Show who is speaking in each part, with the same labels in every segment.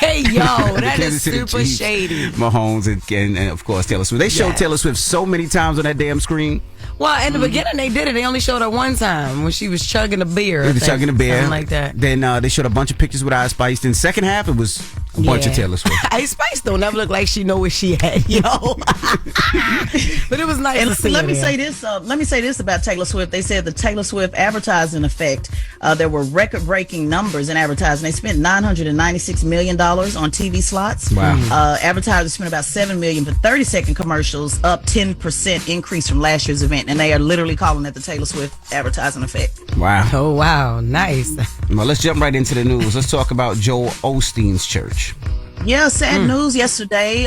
Speaker 1: Hey, yo, that
Speaker 2: Kansas
Speaker 1: is
Speaker 2: City
Speaker 1: super
Speaker 2: Chiefs,
Speaker 1: shady.
Speaker 2: Mahomes and of course Taylor Swift. They showed Taylor Swift so many times on that damn screen.
Speaker 1: Well, in the beginning they did it. They only showed her one time when she was chugging a beer.
Speaker 2: Chugging a beer.
Speaker 1: Something like that.
Speaker 2: Then they showed a bunch of pictures with Ice Spice. Then second half, it was a bunch of Taylor Swift.
Speaker 1: Ice Spice don't never look like she know where she at, yo. But it was nice to see
Speaker 3: let me
Speaker 1: her
Speaker 3: say this. Let me say this about Taylor Swift. They said the Taylor Swift advertising effect. There were record-breaking numbers in advertising. They spent $996 million on TV slots.
Speaker 2: Wow.
Speaker 3: Advertisers spent about $7 million for 30-second commercials, up 10% increase from last year's event, and they are literally calling it the Taylor Swift advertising effect.
Speaker 2: Wow.
Speaker 1: Oh, wow. Nice.
Speaker 2: Well, let's jump right into the news. Let's talk about Joel Osteen's church.
Speaker 3: Yeah, sad news yesterday.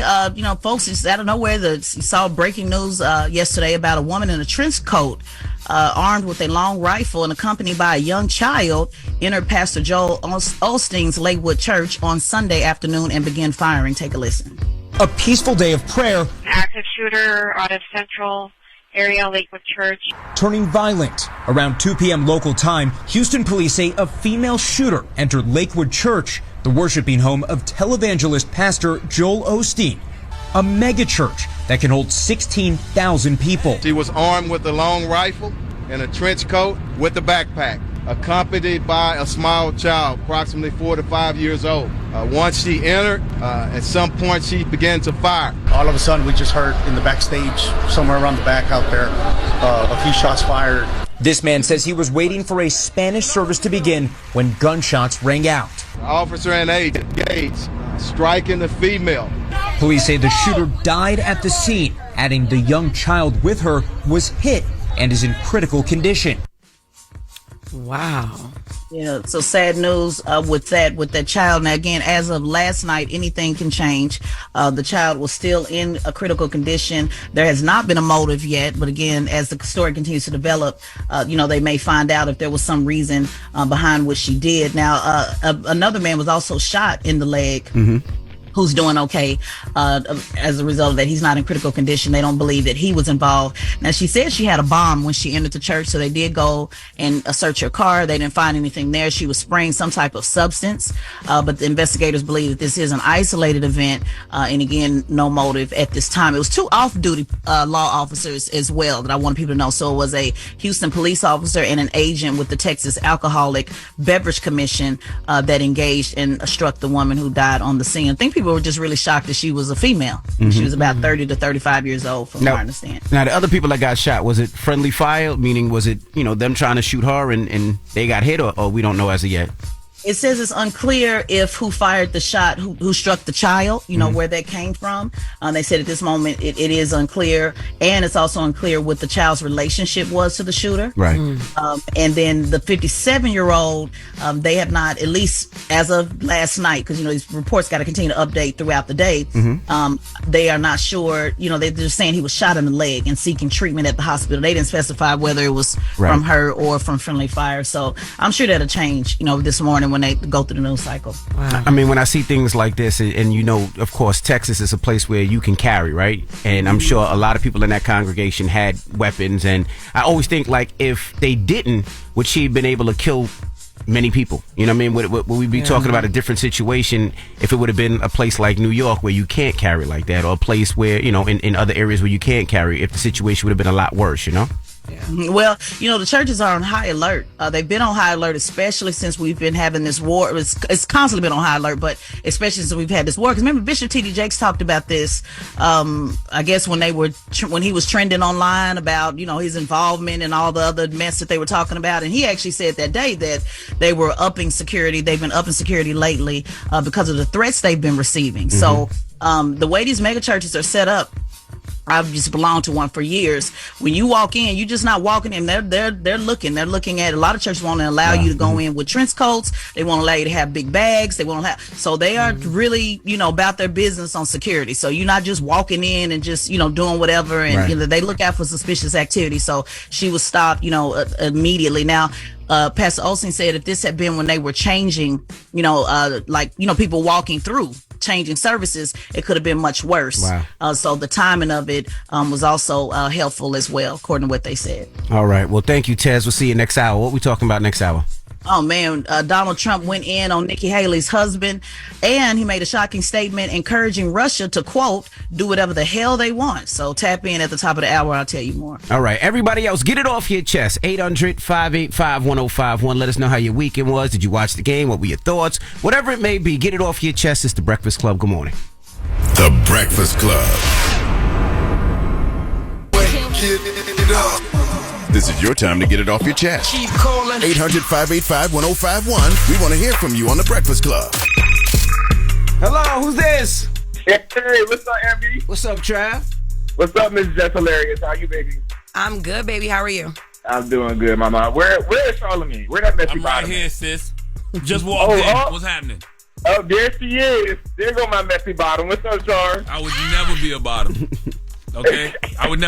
Speaker 3: Folks, just out of nowhere, you saw breaking news yesterday about a woman in a trench coat, armed with a long rifle and accompanied by a young child, entered Pastor Joel Osteen's Lakewood Church on Sunday afternoon and began firing. Take a listen.
Speaker 4: A peaceful day of prayer.
Speaker 5: Active shooter out of Central area, Lakewood Church.
Speaker 4: Turning violent. Around 2 p.m. local time, Houston police say a female shooter entered Lakewood Church, the worshiping home of televangelist pastor Joel Osteen, a mega church that can hold 16,000 people.
Speaker 6: She was armed with a long rifle and a trench coat with a backpack, accompanied by a small child, approximately 4 to 5 years old. Once she entered, at some point she began to fire.
Speaker 7: All of a sudden, we just heard in the backstage, somewhere around the back out there, a few shots fired.
Speaker 4: This man says he was waiting for a Spanish service to begin when gunshots rang out.
Speaker 6: The officer and agent engaged, striking the female.
Speaker 4: Police say the shooter died at the scene, adding the young child with her was hit and is in critical condition.
Speaker 1: Wow.
Speaker 3: Yeah, so sad news with that child. Now, again, as of last night, anything can change. The child was still in a critical condition. There has not been a motive yet, but again, as the story continues to develop, they may find out if there was some reason behind what she did. Now, another man was also shot in the leg. Mm-hmm. Who's doing okay as a result of that. He's not in critical condition. They don't believe that he was involved. Now, she said she had a bomb when she entered the church, so they did go and search her car. They didn't find anything there. She was spraying some type of substance, but the investigators believe that this is an isolated event, and again, no motive at this time. It was 2 off-duty law officers as well that I want people to know. So it was a Houston police officer and an agent with the Texas Alcoholic Beverage Commission that engaged and struck the woman who died on the scene. I think people were just really shocked that she was a female. Mm-hmm. She was about 30 to 35 years old, from what I understand.
Speaker 2: Now, the other people that got shot, was it friendly fire? Meaning, was it, them trying to shoot her and they got hit, or we don't know as of yet?
Speaker 3: It says it's unclear if who fired the shot, who struck the child, where that came from. They said at this moment it is unclear, and it's also unclear what the child's relationship was to the shooter.
Speaker 2: Right.
Speaker 3: And then the 57-year-old, they have not, at least as of last night, because these reports got to continue to update throughout the day. Mm-hmm. They are not sure. They're just saying he was shot in the leg and seeking treatment at the hospital. They didn't specify whether it was from her or from friendly fire. So I'm sure that'll change, this morning when they go through the news cycle.
Speaker 1: Wow.
Speaker 2: I mean, when I see things like this, and of course, Texas is a place where you can carry, right? And I'm sure a lot of people in that congregation had weapons, and I always think, like, if they didn't, would she have been able to kill many people? You know what I mean? Would we be talking about a different situation if it would have been a place like New York where you can't carry like that, or a place where, in other areas where you can't carry, if the situation would have been a lot worse, Yeah.
Speaker 3: Well, the churches are on high alert. They've been on high alert, especially since we've been having this war. It's constantly been on high alert, but especially since we've had this war. Because remember, Bishop T.D. Jakes talked about this, I guess, when he was trending online about, his involvement and all the other mess that they were talking about. And he actually said that day that they were upping security. They've been upping security lately because of the threats they've been receiving. Mm-hmm. So the way these mega churches are set up, I've just belonged to one for years. When you walk in, you're just not walking in. They're looking. They're looking at. A lot of churches won't allow you to go in with trench coats. They won't allow you to have big bags. They won't have. So they are really, about their business on security. So you're not just walking in and just, doing whatever. And they look out for suspicious activity. So she was stopped, immediately. Now, Pastor Olsen said if this had been when they were changing, people walking through, changing services, it could have been much worse. Wow. So the timing of it was also helpful as well, according to what they said.
Speaker 2: All right. Well, thank you, Tez. We'll see you next hour. What are we talking about next hour?
Speaker 3: Oh man, Donald Trump went in on Nikki Haley's husband, and he made a shocking statement encouraging Russia to, quote, do whatever the hell they want. So tap in at the top of the hour. I'll tell you more.
Speaker 2: All right. Everybody else, get it off your chest. 800-585-1051. Let us know how your weekend was. Did you watch the game? What were your thoughts? Whatever it may be, get it off your chest. It's The Breakfast Club. Good morning.
Speaker 8: The Breakfast Club. This is your time to get it off your chest.
Speaker 9: Keep calling.
Speaker 8: 800-585-1051. We want to hear from you on The Breakfast Club.
Speaker 2: Hello, who's this?
Speaker 10: Hey, what's up, Amby?
Speaker 2: What's up, Trav?
Speaker 10: What's up, Miss Jess Hilarious? How you, baby?
Speaker 1: I'm good, baby. How are you?
Speaker 10: I'm doing good, mama. Where is Charlamagne? Where that messy
Speaker 11: I'm
Speaker 10: bottom?
Speaker 11: right here, sis. Just walked in. What's happening?
Speaker 10: Oh, there she is. There go my messy bottom. What's up, Char?
Speaker 11: I would never be a bottom. Okay? I would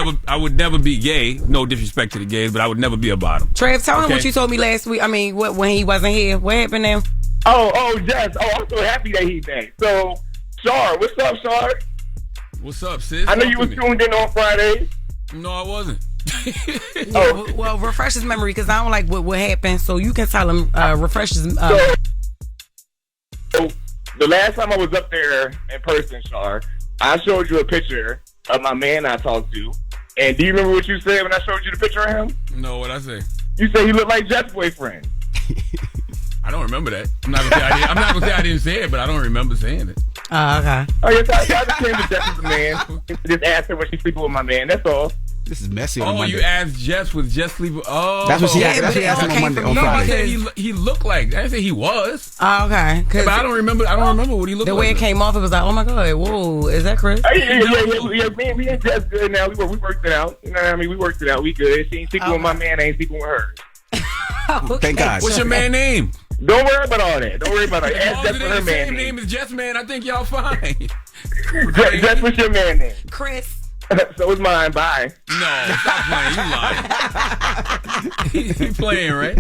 Speaker 11: never be gay. No disrespect to the gays, but I would never be a bottom.
Speaker 1: Trev, tell him what you told me last week. I mean, when he wasn't here. What happened now?
Speaker 10: Oh, Jess. Oh, I'm so happy that he's back. So, Char, what's up, Char?
Speaker 11: What's up, sis?
Speaker 10: I know you was tuned in on Friday.
Speaker 11: No, I wasn't.
Speaker 1: Well, refresh his memory because I don't like what happened. So you can tell him, refresh his.
Speaker 10: So, the last time I was up there in person, Char, I showed you a picture of my man I talked to. And do you remember what you said when I showed you the picture of him?
Speaker 11: No, what'd I say?
Speaker 10: You said he looked like Jeff's boyfriend.
Speaker 11: I don't remember that. I'm not gonna say I didn't say it, but I don't remember saying it.
Speaker 1: Oh, okay.
Speaker 10: Oh, yes, I just came to Jess as a man. Just asked her when she's sleeping with my man. That's all.
Speaker 2: This is messy on
Speaker 11: Oh,
Speaker 2: Monday.
Speaker 11: you asked Jess with Jess sleeping. Oh,
Speaker 2: That's what she asked. That's what she asked on Monday. On
Speaker 11: No, I
Speaker 2: Friday.
Speaker 11: said he looked like. I didn't say he was.
Speaker 1: Oh, okay.
Speaker 11: But I don't remember. I don't remember what he looked
Speaker 1: The
Speaker 11: like.
Speaker 1: way it came off, it was like, oh my god, whoa, is that Chris?
Speaker 10: Yeah, man, we ain't just good now. We worked it out. You know what I mean? We worked it out. We good. She ain't sleeping with my man. I ain't sleeping with her.
Speaker 2: Thank God.
Speaker 11: What's your man name?
Speaker 10: Don't worry about all that. Don't worry about it. Ask Jess for her man
Speaker 11: Same
Speaker 10: name.
Speaker 11: name as Jess, man. I think y'all fine.
Speaker 10: Jess, what's your man name?
Speaker 1: Chris.
Speaker 10: So is mine. Bye.
Speaker 11: No, stop playing. You lying. He playing, right?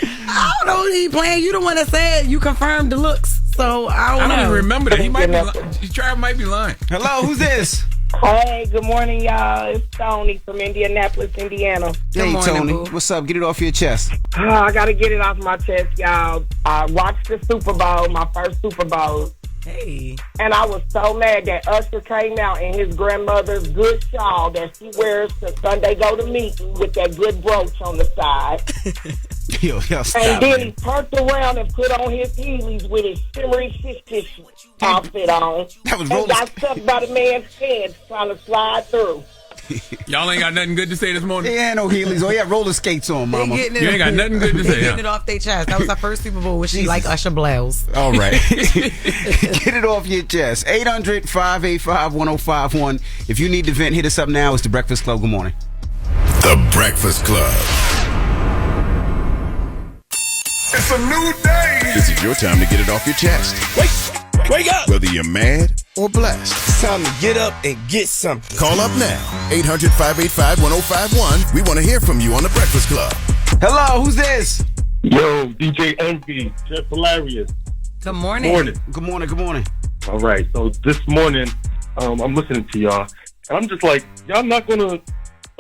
Speaker 1: I don't know what he playing. You the one that said you confirmed the looks. So I don't know.
Speaker 11: even remember that. He might be lying. Trav might be lying.
Speaker 2: Hello, who's this?
Speaker 12: Hey, good morning, y'all. It's Tony from Indianapolis, Indiana.
Speaker 2: Hey, Tony. What's up? Get it off your chest.
Speaker 12: I got to get it off my chest, y'all. I watched the Super Bowl, my first Super Bowl.
Speaker 1: Hey.
Speaker 12: And I was so mad that Usher came out in his grandmother's good shawl that she wears to Sunday go to meeting with that good brooch on the side.
Speaker 2: Yo, stop,
Speaker 12: and then
Speaker 2: man.
Speaker 12: he turned around and put on his heelys with his shimmery shish outfit on.
Speaker 2: That was
Speaker 12: and got stuck by the man's head trying to slide through.
Speaker 11: Y'all ain't got nothing good to say this morning?
Speaker 2: He ain't no Heelys. Oh, yeah, roller skates on, mama.
Speaker 11: You ain't got nothing good to say.
Speaker 1: Getting it off their chest. That was our first Super Bowl where she like Usher blouse.
Speaker 2: All right. Get it off your chest. 800-585-1051. If you need to vent, hit us up now. It's The Breakfast Club. Good morning.
Speaker 8: The Breakfast Club.
Speaker 13: It's a new day.
Speaker 8: This is your time to get it off your chest.
Speaker 13: Wake up.
Speaker 8: Whether you're mad or blessed.
Speaker 13: It's time to get up and get something.
Speaker 8: Call up now. 800-585-1051. We want to hear from you on The Breakfast Club.
Speaker 2: Hello, who's this?
Speaker 14: Yo, DJ Envy, Jess Hilarious.
Speaker 1: Good morning.
Speaker 2: Good morning.
Speaker 14: All right, so this morning, I'm listening to y'all, and I'm just like, y'all not going to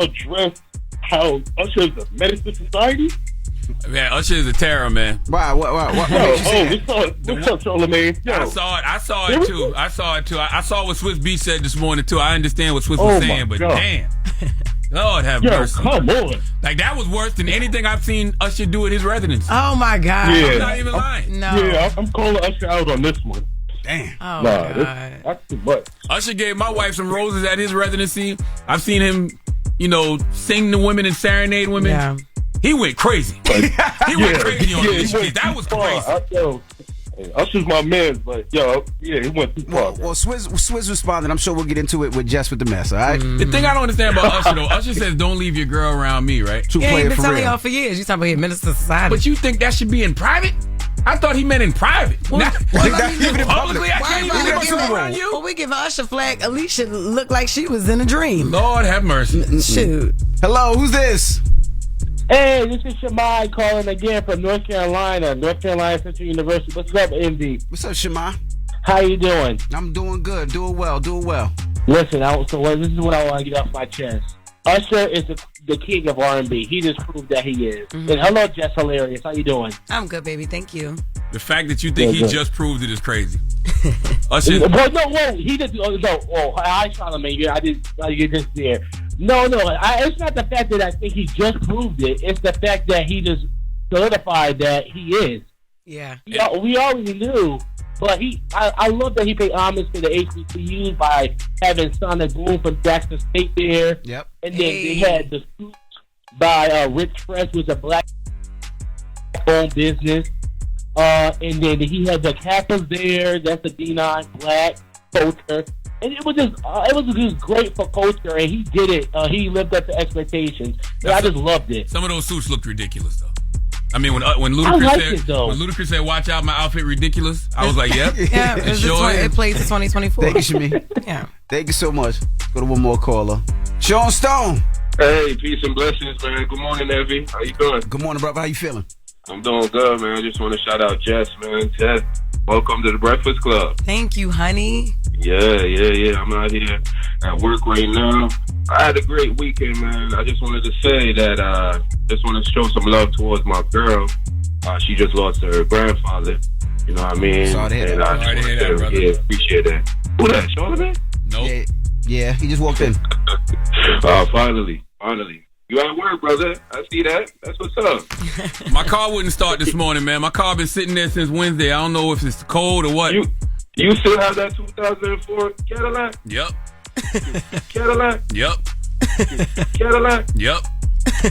Speaker 14: address how Usher is a medicine society?
Speaker 11: Man, Usher is a terror, man.
Speaker 2: Wow, what
Speaker 14: what's up, Charlamagne? Yo.
Speaker 11: I saw it too. I saw what Swiss B said this morning too. I understand what Swiss was saying, but damn. Lord have mercy.
Speaker 14: Come on.
Speaker 11: Like, that was worse than anything I've seen Usher do at his residency.
Speaker 1: Oh my God.
Speaker 14: Yeah.
Speaker 11: I'm not even lying.
Speaker 1: No.
Speaker 14: Yeah, I'm calling Usher out on this one.
Speaker 2: Damn.
Speaker 1: Oh my God.
Speaker 14: That's too much.
Speaker 11: Usher gave my wife some roses at his residency. I've seen him, sing to women and serenade women.
Speaker 1: Yeah.
Speaker 11: He went crazy. He went crazy on this shit. That was crazy.
Speaker 14: Usher's my man, but he went too far.
Speaker 2: Well, Swizz responded. I'm sure we'll get into it with Jess with the Mess, all right?
Speaker 11: The thing I don't understand about Usher, though, Usher says, don't leave your girl around me, right?
Speaker 1: Yeah, he's been telling y'all for years. You talking about Minister Society.
Speaker 11: But you think that should be in private? I thought he meant in private. Publicly, I can't even leave my girl around you.
Speaker 1: Well, we give Usher flag. Alicia looked like she was in a dream.
Speaker 11: Lord have mercy.
Speaker 1: Shoot.
Speaker 2: Hello, who's this?
Speaker 12: Hey, this is Shamai calling again from North Carolina Central University. What's up, MD?
Speaker 2: What's up, Shamai?
Speaker 12: How you doing?
Speaker 2: I'm doing good. Doing well.
Speaker 12: Listen, this is what I want to get off my chest.
Speaker 15: Usher is the king of R&B. He just proved that he is. And hello, Jess Hilarious. How you doing?
Speaker 1: I'm good, baby. Thank you.
Speaker 11: The fact that you think he just proved it is crazy. Usher.
Speaker 15: He just hi, Charlamagne. Yeah, I get this there. No, it's not the fact that I think he just proved it. It's the fact that he just solidified that he is.
Speaker 1: Yeah.
Speaker 15: We already knew, but I love that he paid homage to the HBCUs by having Sonic Boom from Jackson State there.
Speaker 2: Yep.
Speaker 15: And then they had the Suits by Rich Fresh, which is a black-owned business. And then he had the Kappas there. That's the D9 black culture. And it was just great for culture, and he did it. He lived up to expectations. I just loved it.
Speaker 11: Some of those suits looked ridiculous, though. I mean, when Ludacris said, "Watch out, my outfit ridiculous," I was like, "Yep,
Speaker 1: yeah." It plays in 2024.
Speaker 2: Thank you, Shami.
Speaker 1: Yeah.
Speaker 2: Thank you so much. Go to one more caller. Sean Stone.
Speaker 10: Hey, peace and blessings, man. Good morning, Evie. How you doing?
Speaker 2: Good morning, brother. How you feeling?
Speaker 10: I'm doing good, man. I just want to shout out Jess, man. Jess, welcome to the Breakfast Club.
Speaker 1: Thank you, honey.
Speaker 10: Yeah. I'm out here at work right now. I had a great weekend, man. I just wanted to say that just want to show some love towards my girl. She just lost her grandfather. You know what I mean?
Speaker 2: Sorry to hear
Speaker 11: that. Sorry to hear that, brother.
Speaker 10: Yeah, appreciate that. Who that, Charlamagne?
Speaker 11: Nope.
Speaker 2: Yeah, he just walked in.
Speaker 10: Finally. You at work, brother. I see that. That's what's up.
Speaker 11: My car wouldn't start this morning, man. My car been sitting there since Wednesday. I don't know if it's cold or what.
Speaker 10: You still have that 2004 Cadillac?
Speaker 11: Yep.
Speaker 10: Cadillac?
Speaker 11: Yep.
Speaker 10: Cadillac?
Speaker 11: Yep.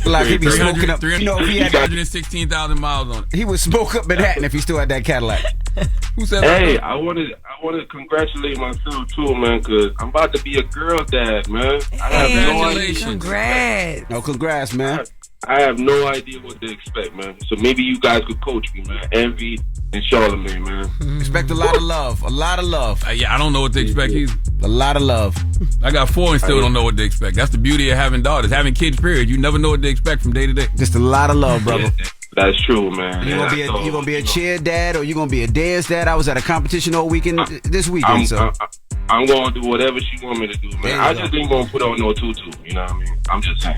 Speaker 2: Like he be smoking up.
Speaker 11: 316,000 miles on it.
Speaker 2: He would smoke up Manhattan if he still had that Cadillac.
Speaker 11: Who said
Speaker 10: Hey,
Speaker 11: that?
Speaker 10: I want to congratulate myself too, man, because I'm about to be a girl dad, man. I have no idea.
Speaker 1: Congrats.
Speaker 2: No, congrats, man.
Speaker 10: I have no idea what to expect, man. So maybe you guys could coach me, man. Envy and Charlamagne, man.
Speaker 2: Expect a lot of love.
Speaker 11: Yeah, I don't know what to expect either.
Speaker 2: A lot of love.
Speaker 11: I got 4 and still don't know what to expect. That's the beauty of having daughters. Having kids, period. You never know what to expect from day to day.
Speaker 2: Just a lot of love, brother.
Speaker 10: Yeah, that's true, man.
Speaker 2: You gonna be a cheer dad or you gonna be a dance dad? I was at a competition all weekend this weekend.
Speaker 10: I'm gonna do whatever she want me to do, man. I just ain't gonna put on no tutu. You know what I mean? I'm just saying.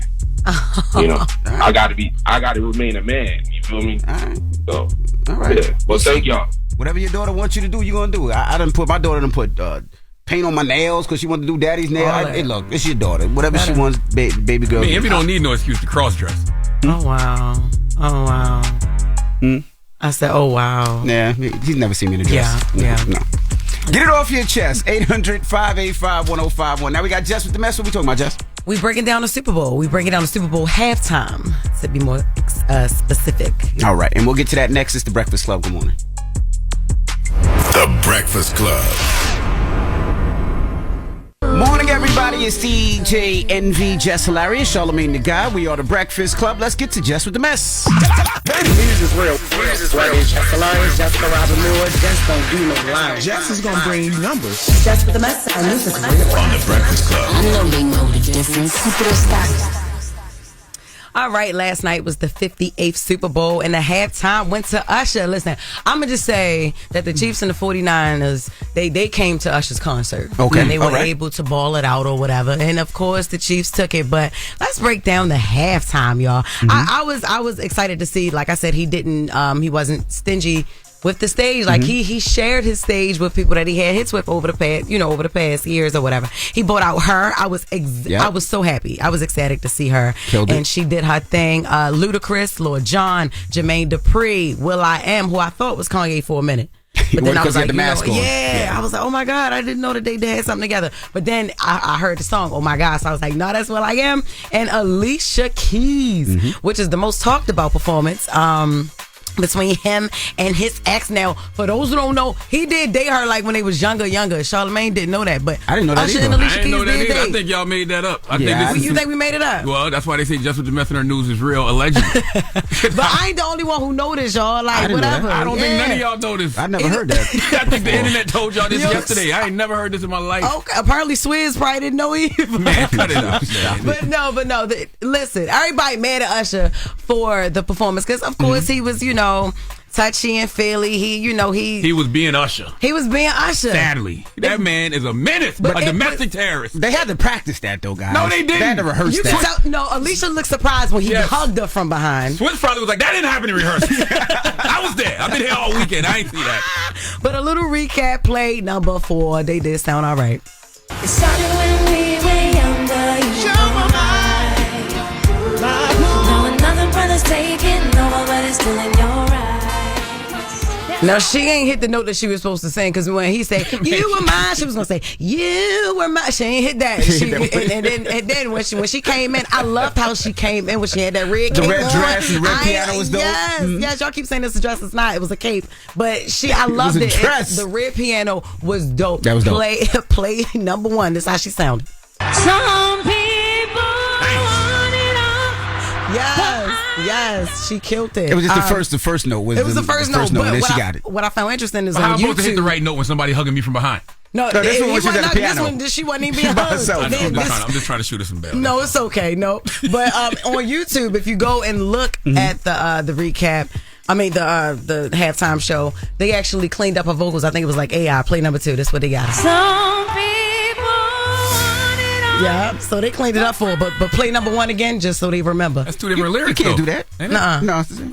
Speaker 10: You know, I gotta remain a man. You feel me?
Speaker 2: All right.
Speaker 10: So,
Speaker 2: all right.
Speaker 10: Yeah. Well, thank y'all.
Speaker 2: Whatever your daughter wants you to do, you gonna do. My daughter put paint on my nails because she wanted to do daddy's nails. Hey, look, it's your daughter. Whatever she wants, baby girl.
Speaker 11: I mean, Envy don't need no excuse to cross dress.
Speaker 1: Oh wow. I said, oh wow.
Speaker 2: Yeah, he's never seen me in a dress.
Speaker 1: Yeah.
Speaker 2: No. Get it off your chest. 800-585-1051. Now we got Jess with the mess. What we talking about, Jess?
Speaker 1: We breaking down the Super Bowl. We breaking down the Super Bowl halftime, to be more specific.
Speaker 2: All right, and we'll get to that next. It's the Breakfast Club. Good morning.
Speaker 8: The Breakfast Club.
Speaker 2: Morning, everybody. It's DJ Envy, Jess Hilarious, Charlamagne the Guy. We are the Breakfast Club. Let's get to Jess with the mess.
Speaker 15: News is real. Jess Hilarious, Jessica Robin Lord. Jess don't do no lying.
Speaker 16: Jess is gonna bring you numbers.
Speaker 9: Jess with the mess, and this is real.
Speaker 8: On the Breakfast Club.
Speaker 9: I know they know the difference. Superstar.
Speaker 1: All right, last night was the 58th Super Bowl, and the halftime went to Usher. Listen, I'm going to just say that the Chiefs and the 49ers, they came to Usher's concert.
Speaker 2: Okay.
Speaker 1: And they were able to ball it out or whatever. And, of course, the Chiefs took it. But let's break down the halftime, y'all. I was excited to see, like I said, he wasn't stingy with the stage. Like he shared his stage with people that he had hits with over the past years or whatever. He brought out her. I was so happy. I was ecstatic to see her. And she did her thing. Ludacris, Lord John, Jermaine Dupri, will.i.am, who I thought was Kanye for a minute. But then I was like, I was like, oh my God, I didn't know that they had something together. But then I heard the song, oh my gosh. So I was like, no, that's will.i.am. And Alicia Keys, which is the most talked about performance. Between him and his ex. Now, for those who don't know, he did date her like when they was younger. Charlamagne didn't know that, but
Speaker 2: I didn't know that
Speaker 1: Usher
Speaker 2: either.
Speaker 1: and Alicia
Speaker 11: I didn't know
Speaker 1: Keys
Speaker 11: that
Speaker 1: did
Speaker 11: either. I
Speaker 1: date.
Speaker 11: think y'all made that up.
Speaker 1: You think we made it up?
Speaker 11: Well, that's why they say Just With The Mess in her news is real, allegedly.
Speaker 1: But I ain't the only one who know this, y'all. Like, whatever.
Speaker 11: I don't think none of y'all know this.
Speaker 2: I never heard that.
Speaker 11: I think the internet told y'all this yesterday. I ain't never heard this in my life.
Speaker 1: Okay, apparently Swizz probably didn't know either.
Speaker 11: Man, cut it out.
Speaker 1: But no. Listen, everybody mad at Usher for the performance because, of course, he was, touchy and feely.
Speaker 11: He was being Usher.
Speaker 1: He was being Usher.
Speaker 11: Sadly, that man is a menace, a domestic terrorist.
Speaker 2: They had to practice that though, guys.
Speaker 11: No, they didn't.
Speaker 2: They had to rehearse
Speaker 1: You
Speaker 2: that.
Speaker 1: could tell, no, Alicia looked surprised when he hugged her from behind.
Speaker 11: Swiss probably was like, that didn't happen in rehearsal. I was there. I've been here all weekend. I ain't see that.
Speaker 1: But a little recap played number 4. They did sound all right.
Speaker 9: It started when we were younger. You know now another brother's taking over, but it's still in your eyes.
Speaker 1: Now, she ain't hit the note that she was supposed to sing, because when he said, you were mine, she was going to say, you were mine. She ain't hit that. And then when she came in, I loved how she came in when she had that red cape.
Speaker 2: The red dress and the red piano was dope.
Speaker 1: Yes, y'all keep saying it's a dress. It's not. It was a cape. But I loved it. The red piano was dope.
Speaker 2: That was dope.
Speaker 1: Play number 1. That's how she sounded.
Speaker 9: Some people want it all.
Speaker 1: Yes, she killed it.
Speaker 2: It was just the first note.
Speaker 1: It was the first note,
Speaker 2: and
Speaker 1: but
Speaker 2: then she got it.
Speaker 1: what I found interesting is
Speaker 11: How
Speaker 1: on
Speaker 11: I'm supposed to hit
Speaker 1: YouTube.
Speaker 11: the right note when somebody hugging me from behind?
Speaker 1: No,
Speaker 2: this one was just at the piano.
Speaker 1: This one, she wasn't even being hugged.
Speaker 11: I'm just trying to shoot her some bail.
Speaker 1: No, it's okay. No, but on YouTube, if you go and look at the recap, I mean the halftime show, they actually cleaned up her vocals. I think it was like AI. Play number 2. That's what they got.
Speaker 9: Some people want it all.
Speaker 1: Yeah, so they cleaned it up for her. But play number 1 again, just so they remember.
Speaker 11: That's 2 different lyrics.
Speaker 2: You can't do that.
Speaker 1: Nuh-uh.
Speaker 2: No, it's the same.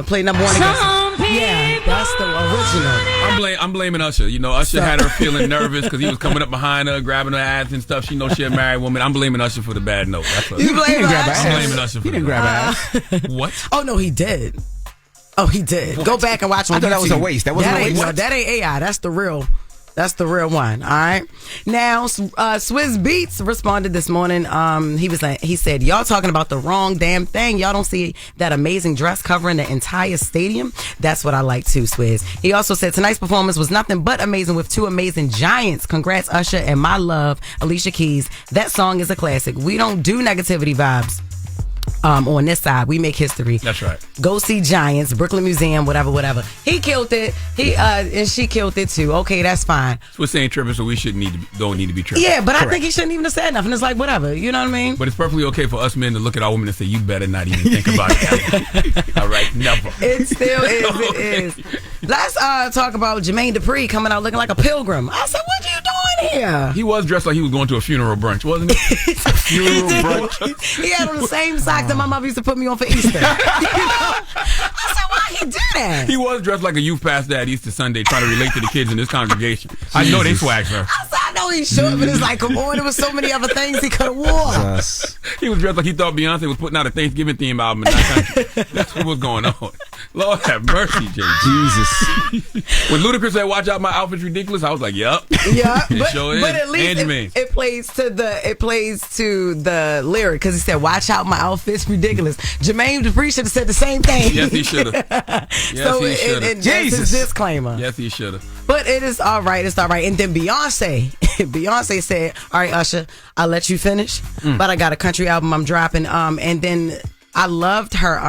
Speaker 1: Play number 1 again. Yeah, that's the original.
Speaker 11: I'm blaming Usher. You know, Usher had her feeling nervous because he was coming up behind her, grabbing her ass and stuff. She knows she a married woman. I'm blaming Usher for the bad note.
Speaker 1: You blame her?
Speaker 11: I'm blaming Usher for
Speaker 2: He didn't grab her ass.
Speaker 11: What?
Speaker 1: Oh no, he did. What? Go back and watch on
Speaker 2: I thought
Speaker 1: YouTube.
Speaker 2: that was a waste. That wasn't a waste.
Speaker 1: No, that ain't AI. That's the real one. All right. Now, Swizz Beatz responded this morning. He said, y'all talking about the wrong damn thing. Y'all don't see that amazing dress covering the entire stadium. That's what I like too, Swizz. He also said tonight's performance was nothing but amazing with 2 amazing giants. Congrats, Usher, and my love, Alicia Keys. That song is a classic. We don't do negativity vibes. On this side, we make history.
Speaker 11: That's right.
Speaker 1: Go see Giants, Brooklyn Museum, whatever. He killed it. And she killed it too. Okay, that's fine.
Speaker 11: We're saying tripping, so we don't need to be tripping.
Speaker 1: Yeah, but correct. I think he shouldn't even have said nothing. It's like whatever. You know what I mean?
Speaker 11: But it's perfectly okay for us men to look at our women and say, "You better not even think about it." All right, never.
Speaker 1: It still is. It is. Let's talk about Jermaine Dupri coming out looking like a pilgrim. I said, "What are you doing here?"
Speaker 11: He was dressed like he was going to a funeral brunch, wasn't he? Funeral brunch.
Speaker 1: He had on the same socks that my mother used to put me on for Easter. I said, why he do that?
Speaker 11: He was dressed like a youth pastor at Easter Sunday trying to relate to the kids in this congregation. I know they swagged her.
Speaker 1: I know he should, but it's like, come on, there was so many other things he could have wore.
Speaker 11: He was dressed like he thought Beyonce was putting out a Thanksgiving theme album in that country. That's what was going on. Lord have mercy, Jay.
Speaker 2: Jesus.
Speaker 11: When Ludacris said, "Watch out, my outfit's ridiculous," I was like, "Yup."
Speaker 1: Yeah,
Speaker 11: but
Speaker 1: at least it plays to the lyric because he said, "Watch out, my outfit's ridiculous." Jermaine Dupri should have said the same thing.
Speaker 11: Yes, he should have. Yes, he should have.
Speaker 1: That's his disclaimer.
Speaker 11: Yes, he should have.
Speaker 1: But it is all right. It's all right. And then Beyonce said, "All right, Usher, I'll let you finish, but I got a country album I'm dropping." And then I loved her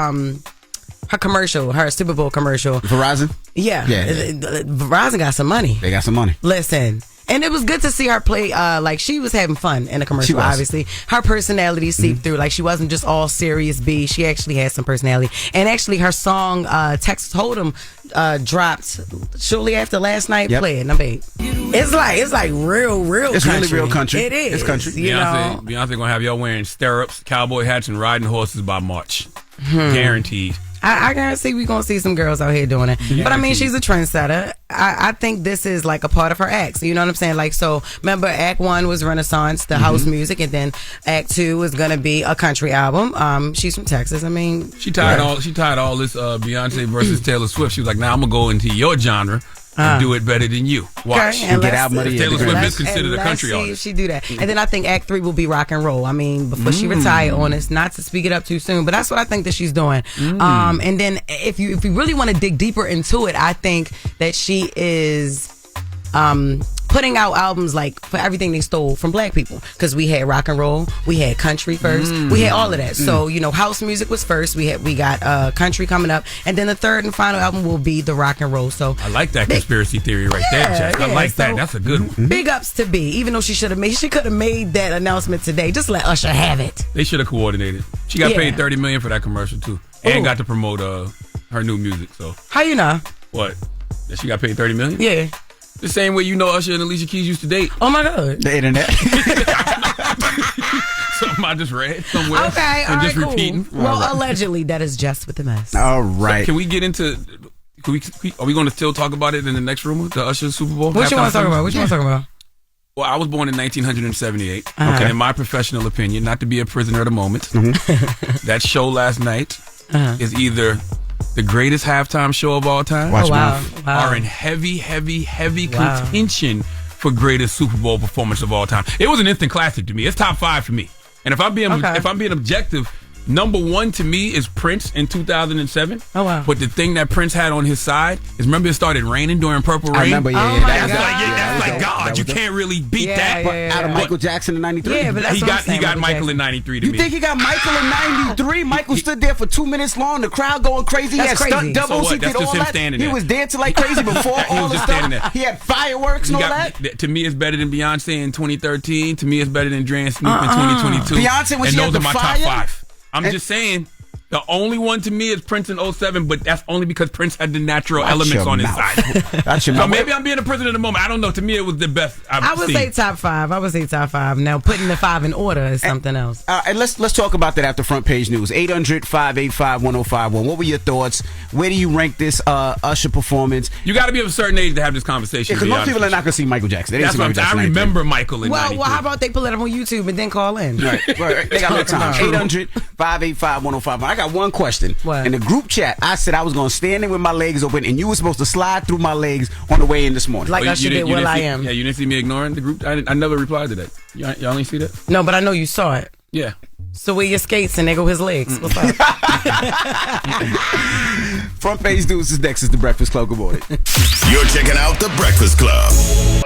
Speaker 1: commercial, her Super Bowl commercial.
Speaker 2: Verizon?
Speaker 1: Yeah. Verizon got some money.
Speaker 2: They got some money.
Speaker 1: Listen. And it was good to see her play, like she was having fun in the commercial, obviously. Her personality seeped through. Like she wasn't just all serious B. She actually had some personality. And actually her song, Texas Hold'em, dropped shortly after last night. Play it, number 8. It's like real
Speaker 2: it's
Speaker 1: country.
Speaker 2: Really real country.
Speaker 1: It is.
Speaker 2: It's country.
Speaker 11: Beyonce gonna have y'all wearing stirrups, cowboy hats, and riding horses by March. Guaranteed.
Speaker 1: I guarantee we're going to see some girls out here doing it. But I mean, she's a trendsetter. I think this is like a part of her act. So, you know what I'm saying? Like, so remember Act 1 was Renaissance, the house music, and then Act 2 is going to be a country album. She's from Texas. I mean,
Speaker 11: she tied all this Beyonce versus Taylor Swift. She was like, "Now I'm going to go into your genre and do it better than you. Watch."
Speaker 1: Okay, and
Speaker 2: get out money.
Speaker 11: Taylor Swift is considered a country
Speaker 1: artist.
Speaker 11: artist.
Speaker 1: She do that. And then I think Act 3 will be rock and roll. I mean, before she retire on us, not to speak it up too soon, but that's what I think that she's doing. And then if you really want to dig deeper into it, I think that she is putting out albums like for everything they stole from black people, because we had rock and roll, we had country first, we had all of that. So house music was first. We got country coming up, and then the third and final album will be the rock and roll. So
Speaker 11: I like that conspiracy theory right there, Jess. I like that. That's a good one.
Speaker 1: Big ups to B. Even though she could have made that announcement today. Just let Usher have it.
Speaker 11: They should have coordinated. She got paid $30 million for that commercial too, and got to promote her new music. So
Speaker 1: how you know?
Speaker 11: What? That she got paid $30 million?
Speaker 1: Yeah.
Speaker 11: The same way you know Usher and Alicia Keys used to date.
Speaker 1: Oh my God.
Speaker 2: The internet.
Speaker 11: Something I just read somewhere.
Speaker 1: Okay,
Speaker 11: I'm
Speaker 1: all
Speaker 11: just
Speaker 1: right,
Speaker 11: repeating.
Speaker 1: cool. Well, allegedly, that is Jess with the mess.
Speaker 2: All right.
Speaker 11: So can we get into? Are we going to still talk about it in the next rumor? The Usher Super Bowl.
Speaker 1: What you want to talk about? What you want to talk about?
Speaker 11: Well, I was born in 1978.
Speaker 1: Uh-huh.
Speaker 11: Okay, in my professional opinion, not to be a prisoner of the moment, that show last night is either the greatest halftime show of all time, or in heavy contention for greatest Super Bowl performance of all time. It was an instant classic to me. It's top 5 for me. And if I'm being objective, number 1 to me is Prince in 2007.
Speaker 1: Oh wow!
Speaker 11: But the thing that Prince had on his side is, remember, it started raining during Purple Rain.
Speaker 2: I remember,
Speaker 11: That's like God. You can't really beat that.
Speaker 2: Out of Michael Jackson in '93.
Speaker 1: Yeah, but that's
Speaker 11: he got Michael in '93 to me.
Speaker 2: You think he got Michael in '93? Michael stood there for 2 minutes long. The crowd going crazy.
Speaker 1: That's
Speaker 2: he had stunt doubles.
Speaker 11: So
Speaker 2: he
Speaker 11: that's
Speaker 2: did
Speaker 11: just
Speaker 2: all
Speaker 11: him
Speaker 2: that.
Speaker 11: standing
Speaker 2: He
Speaker 11: there.
Speaker 2: was dancing like crazy before
Speaker 11: He
Speaker 2: all
Speaker 11: was
Speaker 2: the
Speaker 11: just
Speaker 2: stuff.
Speaker 11: standing there.
Speaker 2: He had fireworks and all that.
Speaker 11: To me, it's better than Beyonce in 2013. To me, it's better than Dre and Snoop in 2022.
Speaker 2: Beyonce, when
Speaker 11: and
Speaker 2: she had
Speaker 11: those
Speaker 2: the
Speaker 11: are my
Speaker 2: fire?
Speaker 11: top 5. I'm just saying. The only one to me is Prince in 07, but that's only because Prince had the natural elements on his side.
Speaker 2: That's your
Speaker 11: So
Speaker 2: mouth.
Speaker 11: maybe I'm being a prisoner in the moment. I don't know. To me, it was the best
Speaker 1: I would say top 5. Now, putting the 5 in order is something else.
Speaker 2: And let's talk about that after front page news. 800-585-1051. What were your thoughts? Where do you rank this Usher performance?
Speaker 11: You got to be of a certain age to have this conversation.
Speaker 2: Because most people are not going to see Michael Jackson. They didn't
Speaker 11: That's
Speaker 2: see
Speaker 11: what
Speaker 2: Michael
Speaker 11: I
Speaker 2: Jackson.
Speaker 11: remember Michael in 93.
Speaker 1: Well, how about they pull it up on YouTube and then call in?
Speaker 2: Right. They got no time. 800-585-1051. I got one question.
Speaker 1: What?
Speaker 2: In the group chat, I said I was going to stand in with my legs open, and you were supposed to slide through my legs on the way in this morning.
Speaker 1: Like Usher did Will I Am.
Speaker 11: Yeah, you didn't see me ignoring the group? I never replied to that. Y'all only see that?
Speaker 1: No, but I know you saw it.
Speaker 11: Yeah.
Speaker 1: So where your skates and there go his legs. What's up?
Speaker 2: Front page news is next. Is the Breakfast Club. Good morning.
Speaker 8: You're checking out the Breakfast Club.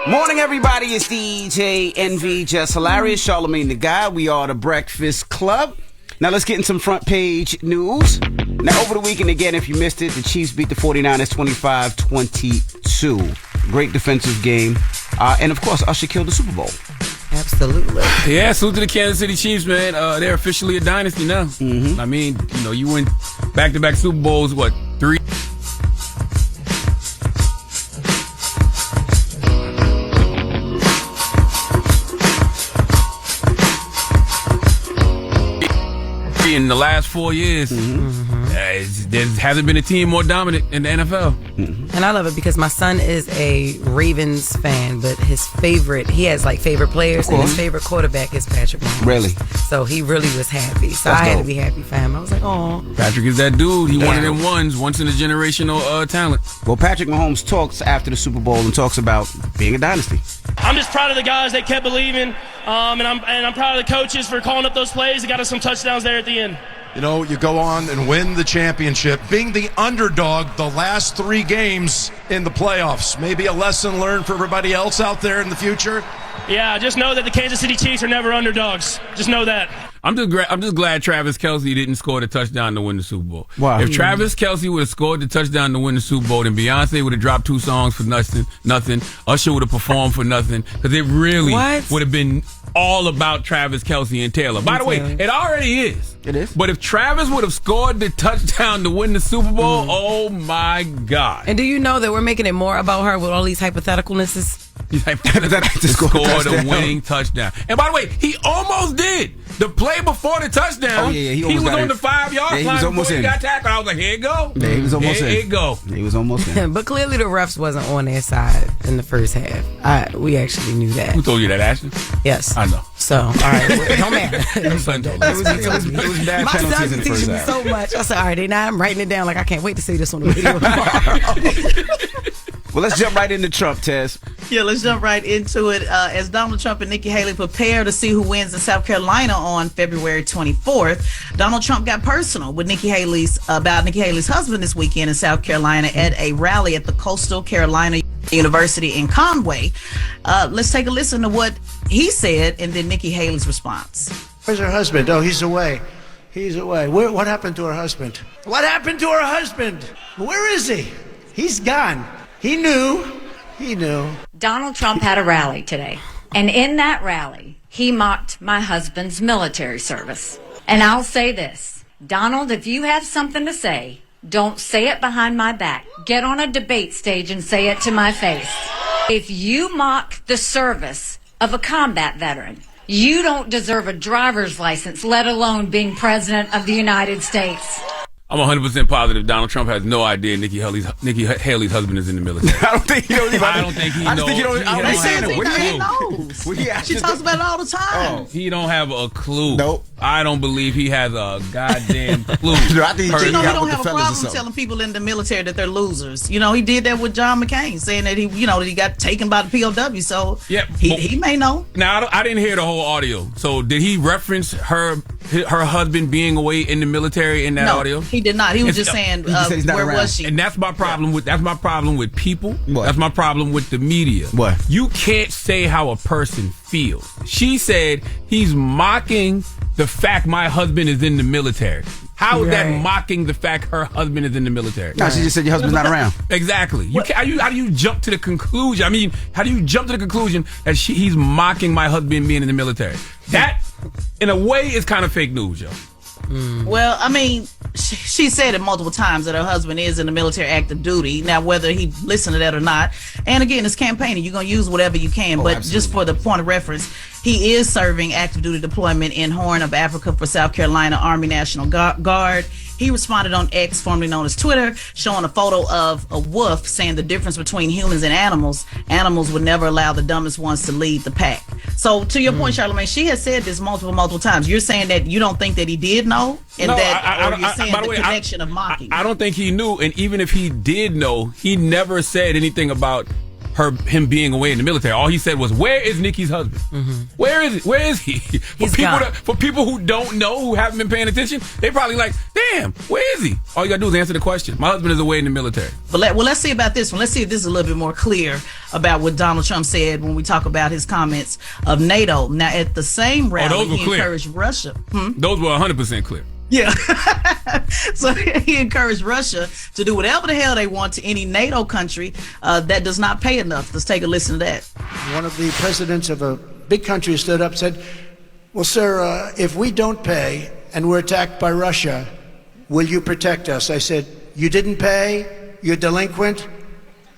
Speaker 2: Morning, everybody. It's DJ NV, Jess Hilarious, Charlamagne the Guy. We are the Breakfast Club. Now let's get in some front page news. Now over the weekend, again, if you missed it, the Chiefs beat the 49ers 25-22. Great defensive game. And of course, Usher killed the Super Bowl.
Speaker 1: Absolutely.
Speaker 11: Yeah, salute to the Kansas City Chiefs, man. They're officially a dynasty now. I mean, you win back-to-back Super Bowls, 3? In the last 4 years, there hasn't been a team more dominant in the NFL.
Speaker 1: And I love it because my son is a Ravens fan, but he has favorite players, and his favorite quarterback is Patrick Mahomes.
Speaker 2: Really?
Speaker 1: So he really was happy. So I had to be happy for him. I was like, oh.
Speaker 11: Patrick is that dude. He one of them once in a generational talent.
Speaker 2: Well, Patrick Mahomes talks after the Super Bowl and talks about being a dynasty.
Speaker 17: I'm just proud of the guys that kept believing, and I'm proud of the coaches for calling up those plays. They got us some touchdowns there at the end.
Speaker 18: You know, you go on and win the championship, being the underdog the last 3 games in the playoffs. Maybe a lesson learned for everybody else out there in the future.
Speaker 17: Yeah, just know that the Kansas City Chiefs are never underdogs. Just know that.
Speaker 11: I'm just glad Travis Kelce didn't score the touchdown to win the Super Bowl.
Speaker 2: Wow.
Speaker 11: If Travis Kelce would have scored the touchdown to win the Super Bowl, then Beyonce would have dropped 2 songs for nothing. Usher would have performed for nothing. Because it really would have been all about Travis Kelce and Taylor. By the way, it already is.
Speaker 2: It is.
Speaker 11: But if Travis would have scored the touchdown to win the Super Bowl, oh my God.
Speaker 1: And do you know that we're making it more about her with all these hypotheticalnesses?
Speaker 11: He's like, scored a winning touchdown. And by the way, he almost did. The play before the touchdown, he was on the 5-yard line before he got tackled. I was like, here it go.
Speaker 2: Yeah, he was almost in.
Speaker 11: Here it go.
Speaker 2: He was almost in.
Speaker 1: But clearly the refs wasn't on their side in the first half. We actually knew that.
Speaker 11: Who told you that, Ashton?
Speaker 1: Yes.
Speaker 11: I know.
Speaker 1: So, all right. Don't matter.
Speaker 11: Your son told me.
Speaker 2: It was bad
Speaker 1: My
Speaker 2: penalties
Speaker 1: son
Speaker 2: in the
Speaker 1: teaches
Speaker 2: first
Speaker 1: me
Speaker 2: half.
Speaker 1: so much. I said, all right, now I'm writing it down like I can't wait to see this on the video tomorrow.
Speaker 2: Well, let's jump right into Trump, Tess.
Speaker 3: Yeah, let's jump right into it. As Donald Trump and Nikki Haley prepare to see who wins in South Carolina on February 24th, Donald Trump got personal with Nikki Haley's husband this weekend in South Carolina at a rally at the Coastal Carolina University in Conway. Let's take a listen to what he said and then Nikki Haley's response.
Speaker 19: Where's her husband? Oh, he's away. He's away. What happened to her husband? What happened to her husband? Where is he? He's gone. He knew.
Speaker 20: Donald Trump had a rally today, and in that rally, he mocked my husband's military service. And I'll say this, Donald, if you have something to say, Don't say it behind my back. Get on a debate stage and say it to my face. If you mock the service of a combat veteran, you don't deserve a driver's license, let alone being president of the United States.
Speaker 11: I'm 100% positive Donald Trump has no idea Nikki Haley's husband is in the military.
Speaker 2: I don't think he knows.
Speaker 11: I don't think he knows.
Speaker 3: He knows. She talks about it all the time.
Speaker 11: He don't have a clue. Nope. I don't believe he has a goddamn clue.
Speaker 3: I think he don't have a problem telling people in the military that they're losers. You know, he did that with John McCain, saying that he got taken by the POW. So he may know.
Speaker 11: Now I didn't hear the whole audio. So did he reference her husband being away in the military in that audio?
Speaker 3: He did not. He was just saying, where was she?
Speaker 11: And that's my problem with people.
Speaker 2: What?
Speaker 11: That's my problem with the media.
Speaker 2: What?
Speaker 11: You can't say how a person feels. She said he's mocking the fact my husband is in the military. How is that mocking the fact her husband is in the military?
Speaker 2: No, she just said your husband's not around.
Speaker 11: Exactly. How do you jump to the conclusion? I mean, how do you jump to the conclusion that he's mocking my husband being in the military? That, in a way, is kind of fake news, yo.
Speaker 3: Well, I mean, she said it multiple times that her husband is in the military active duty. Now, whether he listened to that or not, and again, it's campaigning. You're going to use whatever you can. But absolutely. Just for the point of reference, he is serving active duty deployment in Horn of Africa for South Carolina Army National Guard. He responded on X, formerly known as Twitter, showing a photo of a wolf, saying the difference between humans and animals would never allow the dumbest ones to lead the pack. So to your point, Charlamagne, she has said this multiple times. You're saying that you don't think that he did know? And you're saying the connection of mocking.
Speaker 11: I don't think he knew, and even if he did know, he never said anything about him being away in the military. All he said was, "Where is Nikki's husband? Where is it? Where is he?" For people who don't know, who haven't been paying attention, they probably like, "Damn, where is he?" All you gotta do is answer the question. My husband is away in the military.
Speaker 3: But let's see about this one. Let's see if this is a little bit more clear about what Donald Trump said when we talk about his comments of NATO. Now, at the same rally, he encouraged Russia.
Speaker 11: Those were 100% clear.
Speaker 3: Yeah. So he encouraged Russia to do whatever the hell they want to any NATO country that does not pay enough. Let's take a listen to that.
Speaker 19: One of the presidents of a big country stood up and said, well, sir, if we don't pay and we're attacked by Russia, will you protect us? I said, you didn't pay? You're delinquent?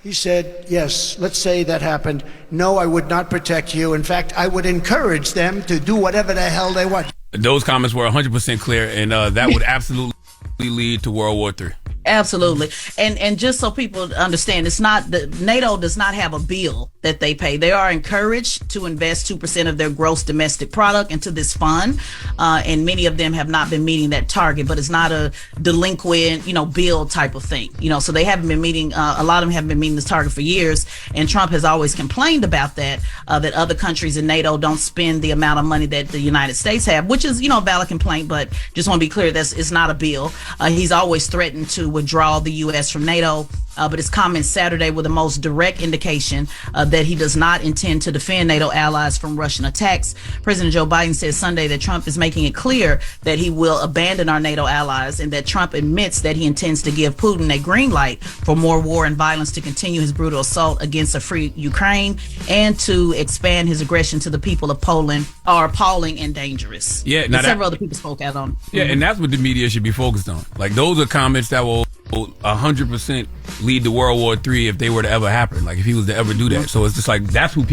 Speaker 19: He said, yes, let's say that happened. No, I would not protect you. In fact, I would encourage them to do whatever the hell they want.
Speaker 11: Those comments were 100% clear, and that would absolutely lead to World War III.
Speaker 3: Absolutely. And just so people understand, it's not that NATO does not have a bill that they pay. They are encouraged to invest 2% of their gross domestic product into this fund. And many of them have not been meeting that target, but it's not a delinquent, bill type of thing. So they haven't been meeting, a lot of them haven't been meeting this target for years. And Trump has always complained about that other countries in NATO don't spend the amount of money that the United States have, which is, a valid complaint, but just want to be clear, it's not a bill. He's always threatened to withdraw the U.S. from NATO, but his comments Saturday were the most direct indication that he does not intend to defend NATO allies from Russian attacks. President Joe Biden said Sunday that Trump is making it clear that he will abandon our NATO allies, and that Trump admits that he intends to give Putin a green light for more war and violence to continue his brutal assault against a free Ukraine and to expand his aggression to the people of Poland are appalling and dangerous.
Speaker 11: Yeah,
Speaker 3: and several other people spoke out on.
Speaker 11: Yeah, and that's what the media should be focused on. Like, those are comments that will 100% lead to World War III if they were to ever happen. Like, if he was to ever do that. So it's just like, that's what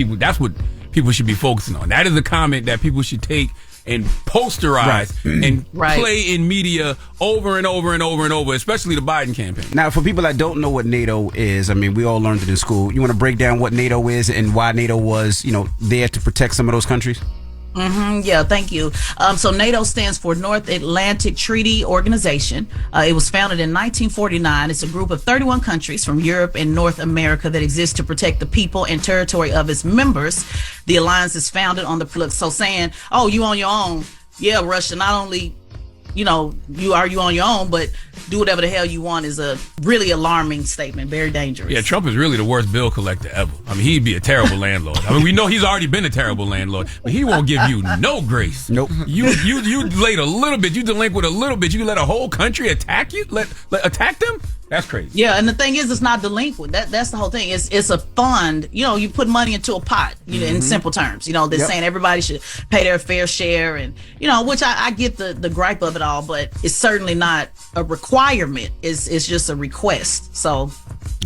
Speaker 11: people should be focusing on. That is a comment that people should take and posterize and play in media over and over and over and over, especially the Biden campaign.
Speaker 2: Now, for people that don't know what NATO is, I mean, we all learned it in school. You want to break down what NATO is and why NATO was, there to protect some of those countries?
Speaker 3: Yeah, thank you. So NATO stands for North Atlantic Treaty Organization. It was founded in 1949. It's a group of 31 countries from Europe and North America that exists to protect the people and territory of its members. The alliance is founded on the so saying, "Oh, you on your own." Yeah, Russia, not only you on your own, but do whatever the hell you want is a really alarming statement, very dangerous.
Speaker 11: Yeah, Trump is really the worst bill collector ever. I mean, he'd be a terrible landlord. I mean, we know he's already been a terrible landlord, but he won't give you no grace.
Speaker 2: Nope.
Speaker 11: You late a little bit, you delinquent a little bit, you let a whole country attack you, attack them? That's crazy.
Speaker 3: Yeah, and the thing is, it's not delinquent. That's the whole thing. It's a fund. You know, you put money into a pot. You know, in simple terms. You know, they're saying everybody should pay their fair share, and you know, which I get the gripe of it all, but it's certainly not a requirement. It's just a request. So,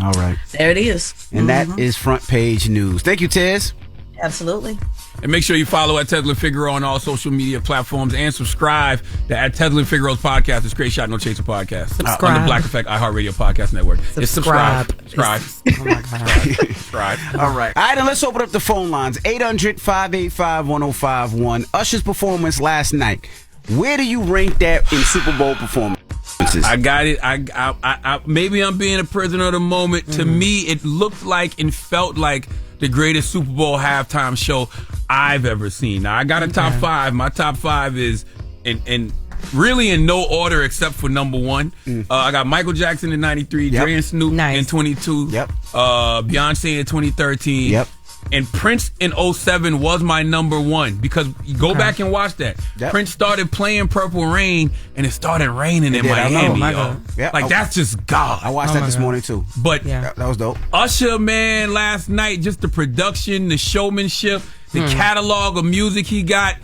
Speaker 2: all right,
Speaker 3: there it is.
Speaker 2: And that is Front Page News. Thank you, Tez.
Speaker 3: Absolutely.
Speaker 11: And make sure you follow at Tezlin Figaro on all social media platforms and subscribe to at Tezlin Figaro's podcast. It's Great Shot No Chaser podcast.
Speaker 1: Subscribe.
Speaker 11: On the Black Effect iHeartRadio podcast network.
Speaker 1: Subscribe.
Speaker 11: Subscribe.
Speaker 1: Oh my God.
Speaker 11: Subscribe.
Speaker 2: All right. All right, and let's open up the phone lines. 800-585-1051. Usher's performance last night. Where do you rank that in Super Bowl performances?
Speaker 11: I got it. I maybe I'm being a prisoner of the moment. To me, it looked like and felt like the greatest Super Bowl halftime show I've ever seen. Now, I got a top five. My top five is in really in no order except for number one. I got Michael Jackson in 93, Dre and Snoop in 22, Beyonce in 2013, and Prince in 07 was my number one because you go back and watch that. Prince started playing Purple Rain and it started raining in Miami, yo. Like, that's just God.
Speaker 2: I watched that this morning too.
Speaker 11: But
Speaker 2: that was dope.
Speaker 11: Usher, man, last night, just the production, the showmanship, the catalog of music he got.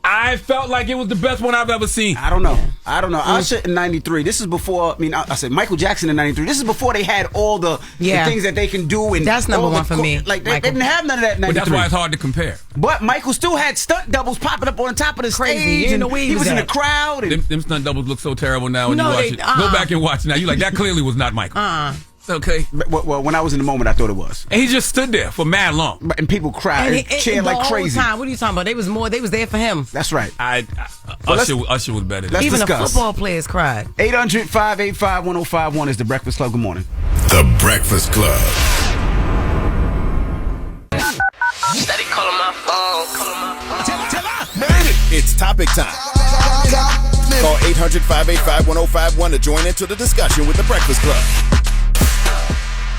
Speaker 11: I felt like it was the best one I've ever seen.
Speaker 2: I don't know. Usher in 93. This is before, I said Michael Jackson in 93. This is before they had all the things that they can do. And
Speaker 1: that's number one for me.
Speaker 2: Like, they didn't have none of that in 93.
Speaker 11: But that's why it's hard to compare.
Speaker 2: But Michael still had stunt doubles popping up on top of the stage.
Speaker 1: You
Speaker 2: and
Speaker 1: know where
Speaker 2: he was in the crowd. And
Speaker 11: them stunt doubles look so terrible now when you watch it. Go back and watch it now. You like, that clearly was not Michael. Okay.
Speaker 2: Well, when I was in the moment, I thought it was.
Speaker 11: And he just stood there for mad long.
Speaker 2: And people cried and cheered like crazy.
Speaker 1: Time. What are you talking about? They was there for him.
Speaker 2: That's right.
Speaker 11: Usher was better.
Speaker 1: Even
Speaker 2: discuss.
Speaker 1: the football players cried.
Speaker 2: 800-585-1051 is The Breakfast Club. Good morning.
Speaker 8: The Breakfast Club.
Speaker 21: Steady calling my phone.
Speaker 8: It's topic time. Call 800-585-1051 to join into the discussion with The Breakfast Club.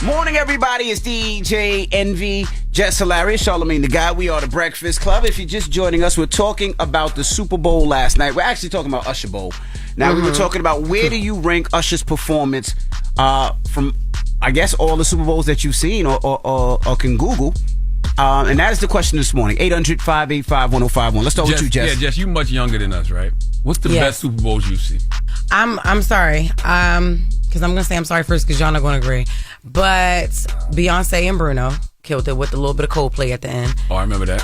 Speaker 2: Morning, everybody. It's DJ Envy, Jess Hilarious, Charlamagne the Guy. We are The Breakfast Club. If you're just joining us, we're talking about the Super Bowl last night. We're actually talking about Usher Bowl. Now, we were talking about where do you rank Usher's performance from, I guess, all the Super Bowls that you've seen or can Google. And that is the question this morning. 800-585-1051. Let's start with you, Jess.
Speaker 11: Yeah, Jess, you're much younger than us, right? What's the best Super Bowls you've seen?
Speaker 1: I'm sorry. Because I'm going to say I'm sorry first because y'all not going to agree. But Beyonce and Bruno killed it with a little bit of Coldplay at the end.
Speaker 11: Oh, I remember that.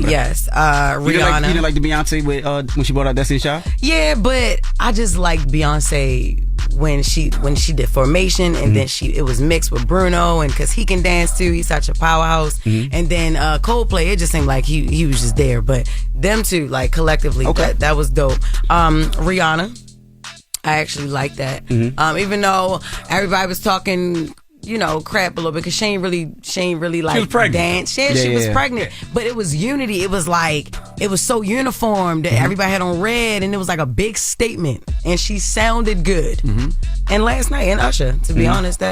Speaker 1: Yes. Rihanna.
Speaker 2: You didn't like the Beyonce with, when she brought out Destiny's Child?
Speaker 1: Yeah, but I just like Beyonce when she did Formation, and then it was mixed with Bruno, and because he can dance too, he's such a powerhouse. And then Coldplay, it just seemed like he was just there. But them two, like collectively, that was dope. Rihanna, I actually like that. Even though everybody was talking, crap a little bit because she ain't really like
Speaker 11: she was pregnant.
Speaker 1: dance. Yeah, she was pregnant. But it was unity. It was like it was so uniform that everybody had on red, and it was like a big statement. And she sounded good. And last night, and Usher, to be honest,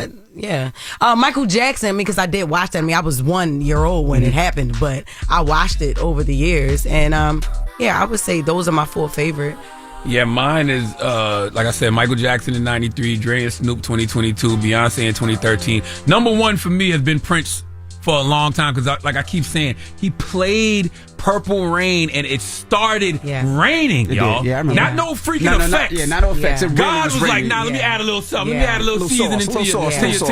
Speaker 1: Michael Jackson, because I did watch that. I was 1 year old when it happened, but I watched it over the years, and I would say those are my four favorite.
Speaker 11: Yeah, mine is, like I said, Michael Jackson in 93, Dre and Snoop 2022, Beyonce in 2013. Number one for me has been Prince for a long time because, like I keep saying, he played Purple Rain and it started raining, y'all.
Speaker 2: Yeah, I remember.
Speaker 11: Not no freaking effects.
Speaker 2: Not no effects.
Speaker 1: Yeah.
Speaker 11: God was like, let me add a little something. Let me add a little seasoning to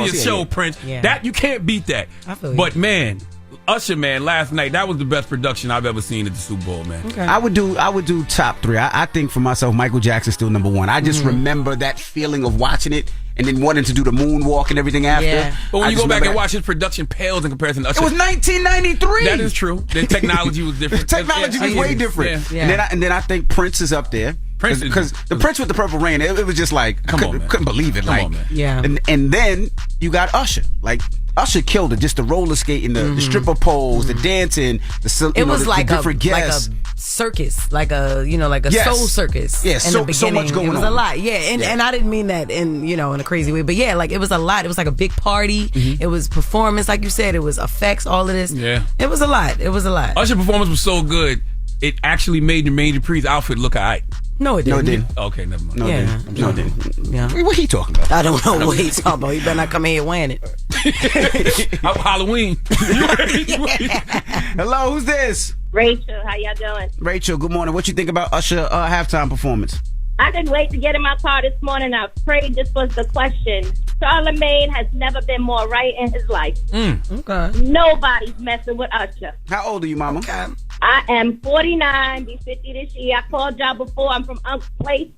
Speaker 11: your show, Prince. That you can't beat that. But man, Usher, man, last night, that was the best production I've ever seen at the Super Bowl, man.
Speaker 1: Okay.
Speaker 2: I would do top three. I think for myself, Michael Jackson's still number one. I just remember that feeling of watching it and then wanting to do the moonwalk and everything after.
Speaker 1: Yeah.
Speaker 11: But when you go back and watch his production, pales in comparison to Usher.
Speaker 2: It was 1993.
Speaker 11: That is true. The technology was different.
Speaker 2: The technology was way different.
Speaker 1: Yeah.
Speaker 2: And then I think Prince is up there. Because the Prince with the Purple Rain, it was just like, couldn't believe it.
Speaker 11: Come on, man.
Speaker 1: Yeah.
Speaker 2: And then you got Usher. Like, Usher killed it. Just the roller skating, the stripper poles, the dancing,
Speaker 1: it was like
Speaker 2: different guests.
Speaker 1: Like a circus, like a soul circus.
Speaker 2: Yeah, so much going on.
Speaker 1: It was a lot. Yeah, and I didn't mean that in a crazy way, but yeah, like it was a lot. It was like a big party. It was performance, like you said. It was effects. All of this.
Speaker 11: Yeah,
Speaker 1: it was a lot.
Speaker 11: Usher performance was so good. it actually made Jermaine Dupri's outfit look alright.
Speaker 1: No, it didn't.
Speaker 11: Okay, never mind.
Speaker 2: No, it didn't.
Speaker 1: Yeah.
Speaker 2: What he talking about?
Speaker 1: I don't know what he's talking about. He better not come in here wearing it.
Speaker 11: Halloween.
Speaker 2: Hello, who's this?
Speaker 22: Rachel, how y'all doing?
Speaker 2: Rachel, good morning. What you think about Usher halftime performance?
Speaker 22: I didn't wait to get in my car this morning. I prayed this was the question. Charlamagne has never been more right in his life.
Speaker 1: Okay.
Speaker 22: Nobody's messing with Usher.
Speaker 2: How old are you, mama?
Speaker 22: I am 49, be 50 this year. I called y'all before. I'm from Unc's Place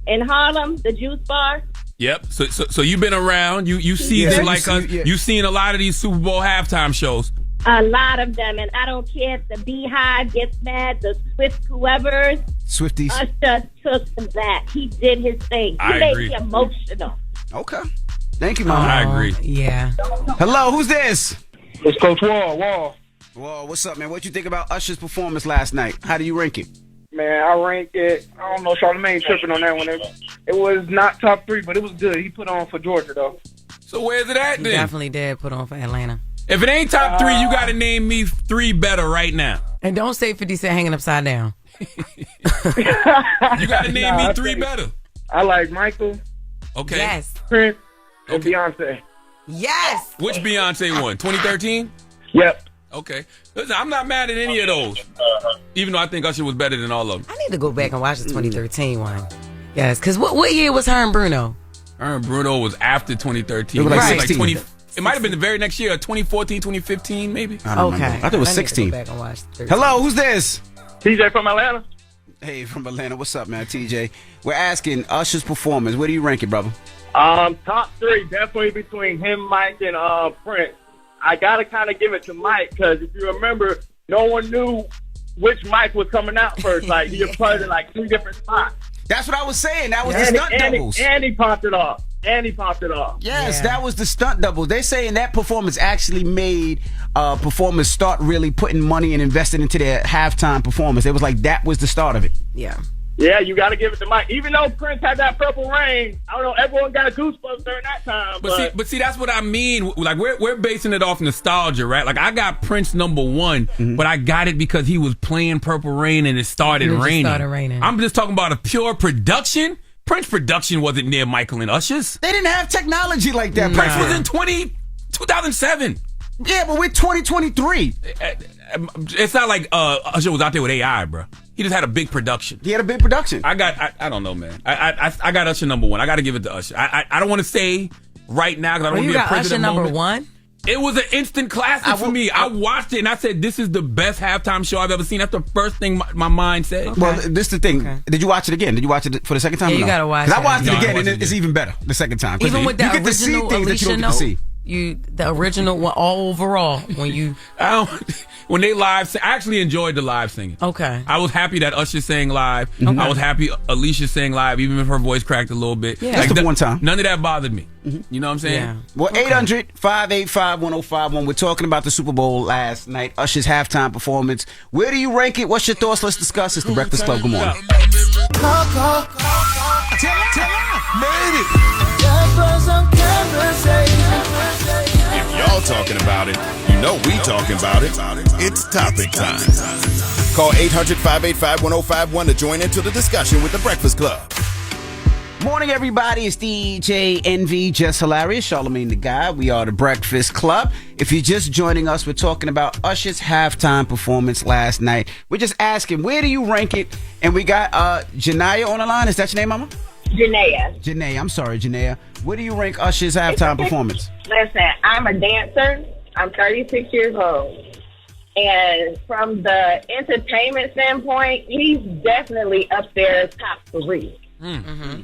Speaker 22: in Harlem, the juice bar.
Speaker 11: Yep. So you've been around. You seasoned like us. You've seen a lot of these Super Bowl halftime shows.
Speaker 22: A lot of them, and I don't care if the Beehive gets mad, the Swift whoever's.
Speaker 2: Swifties.
Speaker 22: Usher took that. He did his thing. He made me emotional.
Speaker 2: Okay. Thank you, mama.
Speaker 11: I agree.
Speaker 1: Yeah.
Speaker 2: Hello, who's this?
Speaker 14: It's Coach Wall.
Speaker 2: Whoa, what's up, man? What you think about Usher's performance last night? How do you rank it?
Speaker 5: Man, I rank it. I don't know, Charlamagne tripping on that one. It was not top 3, but it was good. He put on for Georgia, though.
Speaker 11: So where's it at
Speaker 1: He
Speaker 11: then?
Speaker 1: definitely did put on for Atlanta.
Speaker 11: If it ain't top 3, you got to name me 3 better right now.
Speaker 1: And don't say 50 Cent hanging upside down.
Speaker 11: You got to name me 3 better.
Speaker 5: I like Michael.
Speaker 11: Okay.
Speaker 1: Yes.
Speaker 5: Prince and Beyonce.
Speaker 1: Yes.
Speaker 11: Which Beyonce one? 2013?
Speaker 5: Yep.
Speaker 11: Okay. Listen, I'm not mad at any of those. Even though I think Usher was better than all of them.
Speaker 1: I need to go back and watch the 2013 one. Yes, because what year was her and Bruno?
Speaker 11: Her and Bruno was after 2013.
Speaker 2: It was like 16.
Speaker 11: It might have been the very next year, 2014, 2015, maybe.
Speaker 2: I don't remember. I thought it was 16.
Speaker 1: Need to go back and watch 13.
Speaker 2: Hello, who's this?
Speaker 5: TJ from Atlanta.
Speaker 2: Hey, from Atlanta. What's up, man? TJ. We're asking Usher's performance. Where do you rank it, brother?
Speaker 5: Top 3, definitely between him, Mike, and Prince. I gotta kind of give it to Mike because if you remember, no one knew which Mike was coming out first. Like he applied in like 3 different spots.
Speaker 2: That's what I was saying. That was the stunt doubles.
Speaker 5: And he popped it off.
Speaker 2: Yes, that was the stunt doubles. They're saying that performance actually made performers start really putting money and investing into their halftime performance. It was like that was the start of it.
Speaker 1: Yeah.
Speaker 5: Yeah, you got to give it to Mike. Even though Prince had that Purple Rain, I don't know, everyone got goosebumps during that time.
Speaker 11: But see, that's what I mean. Like we're basing it off nostalgia, right? Like I got Prince #1, but I got it because he was playing Purple Rain and it started raining. I'm just talking about a pure production. Prince production wasn't near Michael and Usher's.
Speaker 2: They didn't have technology like that.
Speaker 11: Prince was in 2007.
Speaker 2: Yeah, but we're 2023.
Speaker 11: It's not like Usher was out there with AI, bro. He just had a big production.
Speaker 2: He had a big production.
Speaker 11: I don't know, man. I got Usher #1. I got to give it to Usher. I don't want to say right now because I don't want to be a president
Speaker 1: Usher #1?
Speaker 11: It was an instant classic for me. I watched it and I said, this is the best halftime show I've ever seen. That's the first thing my mind said.
Speaker 2: Okay. Well, this is the thing. Okay. Did you watch it again? Did you watch it for the second time?
Speaker 1: Yeah, you got to watch it.
Speaker 2: Because I watched it again and it's even better the second time.
Speaker 1: Even with the
Speaker 2: you get to see
Speaker 1: original
Speaker 2: things that you don't get to see.
Speaker 1: The original one, all overall,
Speaker 11: when they live, I actually enjoyed the live singing.
Speaker 1: Okay.
Speaker 11: I was happy that Usher sang live. Okay. I was happy Alicia sang live, even if her voice cracked a little bit.
Speaker 2: Yeah. That's the one time.
Speaker 11: None of that bothered me. You know what I'm saying?
Speaker 2: Yeah. Well, 800-585-1051. We're talking about the Super Bowl last night, Usher's halftime performance. Where do you rank it? What's your thoughts? Let's discuss. It's the Breakfast Club. Good morning.
Speaker 13: Made it. If y'all talking about it, you know we talking about it. It's topic time.
Speaker 8: Call 800-585-1051 to join into the discussion with the Breakfast Club.
Speaker 2: Morning, everybody. It's DJ NV, Jess Hilarious, Charlamagne the Guy. We are the Breakfast Club. If you're just joining us, we're talking about Usher's halftime performance last night. We're just asking, where do you rank it? And we got Janaya on the line. Is that your name, Mama?
Speaker 22: Janaea.
Speaker 2: I'm sorry, Janaya. Where do you rank Usher's halftime performance?
Speaker 22: Listen, I'm a dancer. I'm 36 years old. And from the entertainment standpoint, he's definitely up there top 3.
Speaker 11: Mm-hmm.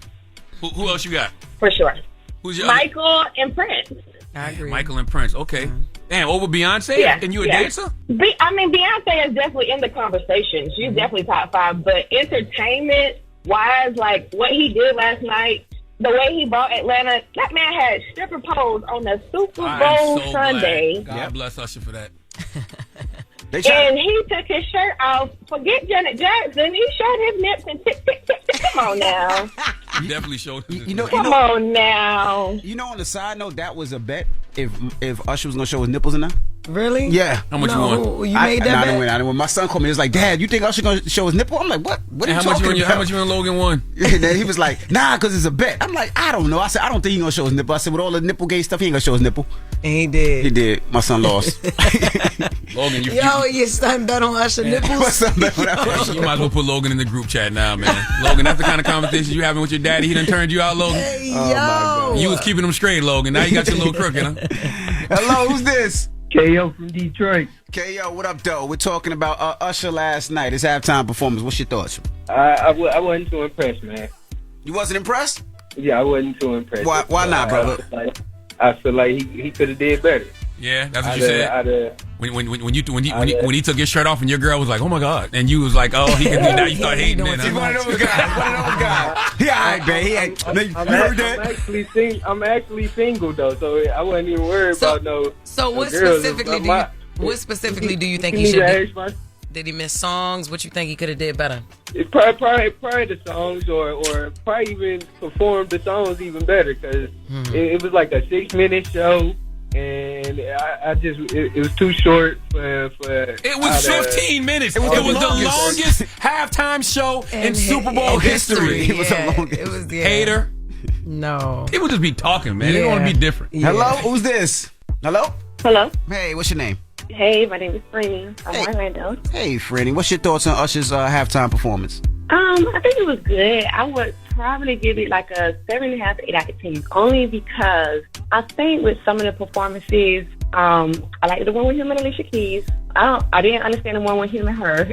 Speaker 11: Who else you got?
Speaker 22: For sure.
Speaker 11: Who's your
Speaker 22: Michael and Prince.
Speaker 1: I agree.
Speaker 11: Michael and Prince. Okay. Damn, over Beyonce?
Speaker 22: Yeah.
Speaker 11: And you a dancer?
Speaker 22: Beyonce is definitely in the conversation. She's definitely top 5. But entertainment-wise, like what he did last night, the way he brought Atlanta, that man had stripper pose on the Super Bowl Sunday.
Speaker 11: God bless Usher for that.
Speaker 22: And he took his shirt off. Forget Janet Jackson. He showed his nips and tick. Come on now.
Speaker 11: He definitely showed his
Speaker 22: Come on now.
Speaker 2: You know, on the side note, that was a bet if Usher was going to show his nipples in there.
Speaker 1: Really?
Speaker 2: Yeah.
Speaker 11: How much you won?
Speaker 1: You made that bet?
Speaker 2: I didn't win. My son called me. He was like, Dad, you think Usher going to show his nipple? I'm like, what? What are you talking about?
Speaker 11: How much you and Logan won?
Speaker 2: And then he was like, nah, because it's a bet. I'm like, I don't know. I said, I don't think he's going to show his nipple. I said, with all the nipple gay stuff, he ain't going to show his nipple.
Speaker 1: And he did.
Speaker 2: He did. My son lost.
Speaker 11: Logan,
Speaker 1: your son bet on Usher nipples?
Speaker 2: My son bet on Usher.
Speaker 11: You might as well put Logan in the group chat now, man. Logan, that's the kind of conversation you having with your daddy. He done turned you out, Logan.
Speaker 1: Hey,
Speaker 2: oh, my God.
Speaker 11: You was keeping him straight, Logan. Now you got your little crooked, huh?
Speaker 2: Hello, who's this?
Speaker 6: KO from Detroit.
Speaker 2: KO, what up, though? We're talking about Usher last night. His halftime performance. What's your thoughts?
Speaker 6: I wasn't too impressed, man.
Speaker 2: You wasn't impressed?
Speaker 6: Yeah, I wasn't too impressed.
Speaker 2: Why not, brother?
Speaker 6: I feel like he could have did better.
Speaker 11: Yeah, that's what you said. When he took his shirt off and your girl was like, "Oh my God," and you was like, "Oh, he can do that." You start hating it.
Speaker 2: He's one of those guys. Yeah, all right, man. You heard that?
Speaker 6: I'm actually single though, so I wasn't even worried about no.
Speaker 1: So what specifically do you think he should do? Did he miss songs? What you think he could have did better?
Speaker 6: Probably the songs, or probably even performed the songs even better, because it was like a 6-minute show. And it was too short for
Speaker 11: it was 15 minutes. It was the longest halftime show in Super Bowl history.
Speaker 2: It was the longest.
Speaker 1: It was,
Speaker 11: Hater.
Speaker 1: No.
Speaker 11: People just be talking, man. They don't want to be different.
Speaker 2: Yeah. Hello? Who's this? Hello?
Speaker 22: Hello?
Speaker 2: Hey, what's your name?
Speaker 22: Hey, my name is Franny. I'm Orlando.
Speaker 2: Hey, Franny. What's your thoughts on Usher's halftime performance?
Speaker 22: I think it was good. I would probably give it like a 7.5 to 8 out of 10, only because I think with some of the performances, I like the one with him and Alicia Keys. I didn't understand the one with him and her.